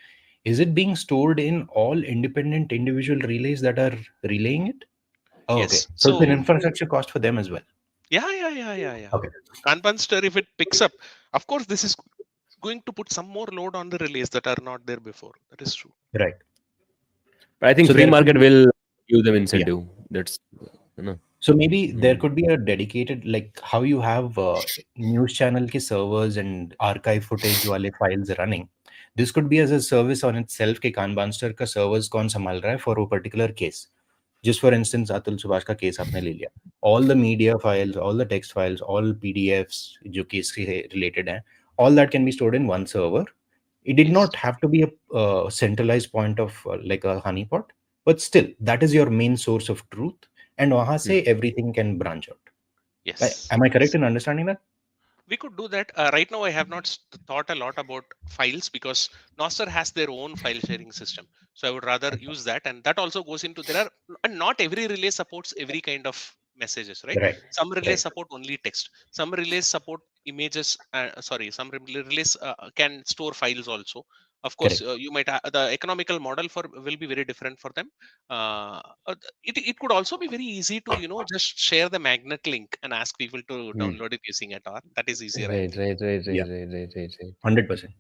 is it being stored in all independent individual relays that are relaying it? Oh, okay. Yes. So it's an So infrastructure cost for them as well. yeah. Okay. Kanbanstr, if it picks up, of course, this is going to put some more load on the relays that are not there before. That is true. Right. I think So free there could market be, will give them yeah. Incentive, that's, है ना। So maybe there could be a dedicated, like how you have news channel ke servers and archive footage wale files running. This could be as a service on itself ke Kanbanster ka servers कौन संभाल रहा है for a particular case. Just for instance, Atul Subhash का case आपने ले लिया. All the media files, all the text files, all PDFs जो case से related हैं, all that can be stored in one server. It did Yes. not have to be a centralized point of like a honeypot, but still that is your main source of truth, and वहां से everything can branch out. Yes. Am I Yes. correct in understanding that? We could do that. Right now, I have not thought a lot about files because Nostr has their own file sharing system. So I would rather use that. And that also goes into there are, and not every relay supports every kind of messages, right? Right, Some relays right, support only text. Some relays support images. Sorry, some relays can store files also. Of course, correct. you might the economical model for will be very different for them. It could also be very easy to just share the magnet link and ask people to download it using a tor. That is easier, I right think. Right right Yeah, right right right right right 100%.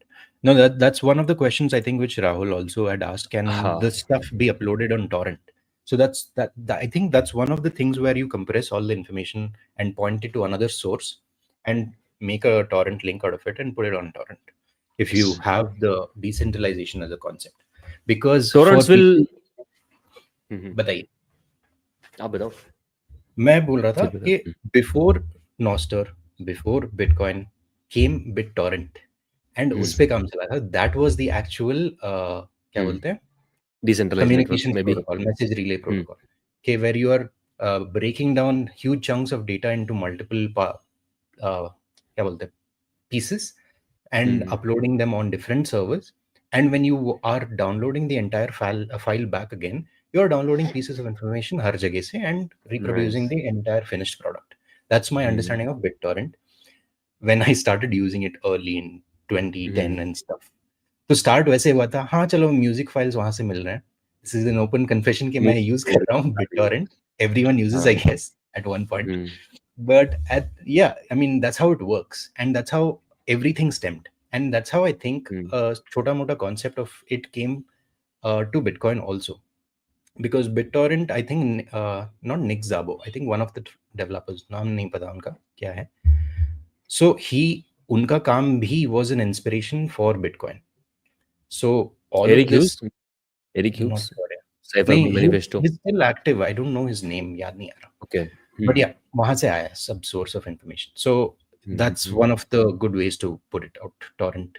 No, that's one of the questions I think which Rahul also had asked. Can हाँ this stuff be uploaded on torrent? So I think that's one of the things where you compress all the information and point it to another source and make a torrent link out of it and put it on torrent. If you Yes. have the decentralization as a concept, because for torrents will, people, बताइए. आप बताओ, मैं बोल रहा था फिर कि बताओ। Before Nostr, before bitcoin came BitTorrent, and उस पे काम चला था. दैट वाज द एक्चुअल क्या बोलते हैं, डिसेंट्रलाइज्ड नेटवर्क communications में भी। protocol, message relay protocol. Okay, where you are breaking down huge chunks of data into multiple क्या बोलते हैं, pieces and uploading them on different servers. And when you are downloading the entire file back again, you are downloading pieces of information हर जगह से and reproducing nice. the entire finished product. That's my understanding of BitTorrent when I started using it early in 2010 and stuff. तो start वैसे हुआ था, हाँ चलो music files वहां से मिल रहे हैं. This is an open confession कि मैं यूज कर रहा हूँ BitTorrent. Everyone uses, I guess, at one point. But I mean, that's how it works, and that's how everything stemmed, and that's how I think chota mota concept of it came to Bitcoin also, because BitTorrent, I think not Nick Szabo, I think one of the developers, नाम नहीं पता उनका क्या है. So उनका काम भी was an inspiration for Bitcoin. So all of Eric this, Hughes, Eric not Hughes, sure. Cypher नहीं, manifesto. he's still active. I don't know his name, याद नहीं आ रहा. ओके। But yeah, वहां से आया सब source of information. So that's one of the good ways to put it out, torrent.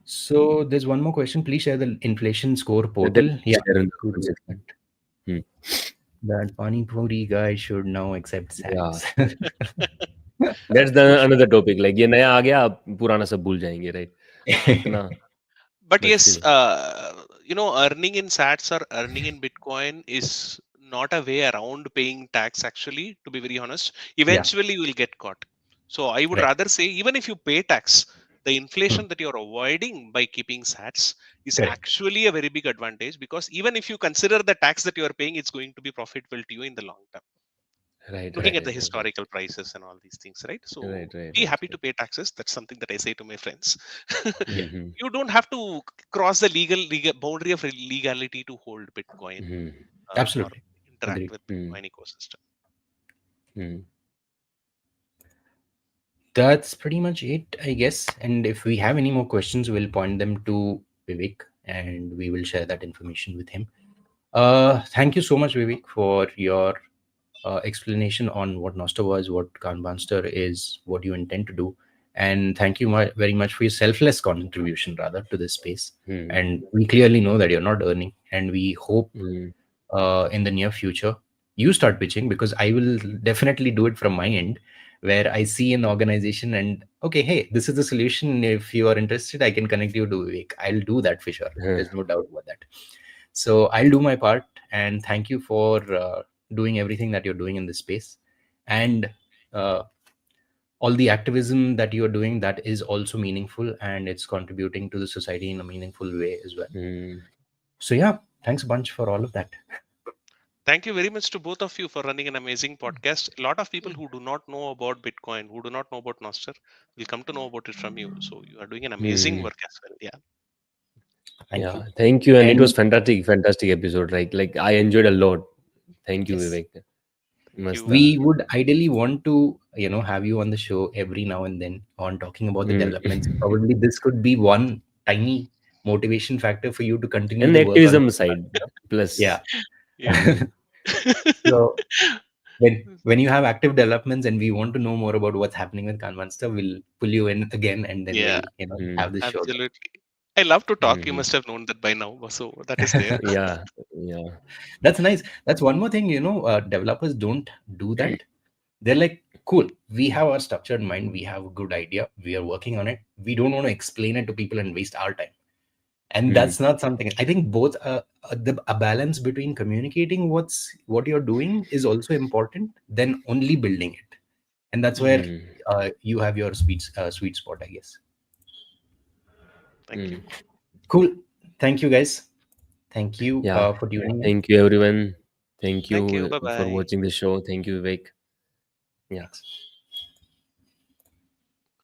So there's one more question. Please share the inflation score portal. Yeah, good with that. That Pani Puri guy should now accept sats. That's the another topic, like ये नया आ गया, आप पुराना सब भूल जाएंगे, right? इतना, But but yes, still earning in sats or earning in bitcoin is not a way around paying tax, actually, to be very honest. Yeah. Eventually you will get caught. So I would Right. rather say, even if you pay tax, the Hmm. inflation that you're avoiding by keeping sats is Correct. actually a very big advantage, because even if you consider the tax that you are paying, it's going to be profitable to you in the long term, Right, looking right, at Right. the right, right, right, historical prices and all these things, right? So right, right, be right, happy to right. pay taxes. That's something that I say to my friends. Yeah. Mm-hmm. You don't have to cross the legal boundary of legality to hold bitcoin, Mm-hmm. or Absolutely. interact Agreed. with Mm-hmm. bitcoin ecosystem. That's pretty much it, I guess. And if we have any more questions, we'll point them to Vivek and we will share that information with him. Thank you so much, Vivek, for your explanation on what Nostr was, what Kanbanstr is, what you intend to do. And thank you very much for your selfless contribution, rather, to this space. Mm-hmm. And we clearly know that you're not earning, and we hope Mm-hmm. in the near future you start pitching, because I will definitely do it from my end, where I see an organization and okay, hey, this is the solution. If you are interested, I can connect you to Vivek. I'll do that for sure. There's no doubt about that. So I'll do my part, and thank you for doing everything that you're doing in this space, and uh, all the activism that you're doing, that is also meaningful and it's contributing to the society in a meaningful way as well. Mm-hmm. So yeah, thanks a bunch for all of that. Thank you very much to both of you for running an amazing podcast. A lot of people who do not know about bitcoin, who do not know about nostr, will come to know about it from you. So you are doing an amazing Mm-hmm. work as well. Yeah. Thank Yeah, you. thank you, and it was And fantastic, fantastic episode. Like I enjoyed a lot. Thank you, yes, Vivek. Thank Masta. you. we would ideally want to, have you on the show every now and then on talking about the Mm. developments. Probably this could be one tiny motivation factor for you to continue And to the work on. activism side, Yeah. plus. Yeah. So when you have active developments and we want to know more about what's happening with Kanban stuff, we'll pull you in again, and then Yeah, we'll Mm. have this show again. absolutely. I love to talk. You Mhm. must have known that by now. So that is there. Yeah, yeah. That's nice. That's one more thing. Developers don't do that. They're like, cool, we have our structured mind, we have a good idea, we are working on it. We don't want to explain it to people and waste our time. And Mm. that's not something. I think both a balance between communicating what you're doing is also important than only building it. And that's where Mm. you have your sweet spot, I guess. Thank you. Mm. Cool. Thank you, guys. Thank you Yeah. for tuning in. Thank you, everyone. Thank Thank you. you Bye for bye. watching the show. Thank you, Vivek. Yeah. Thanks.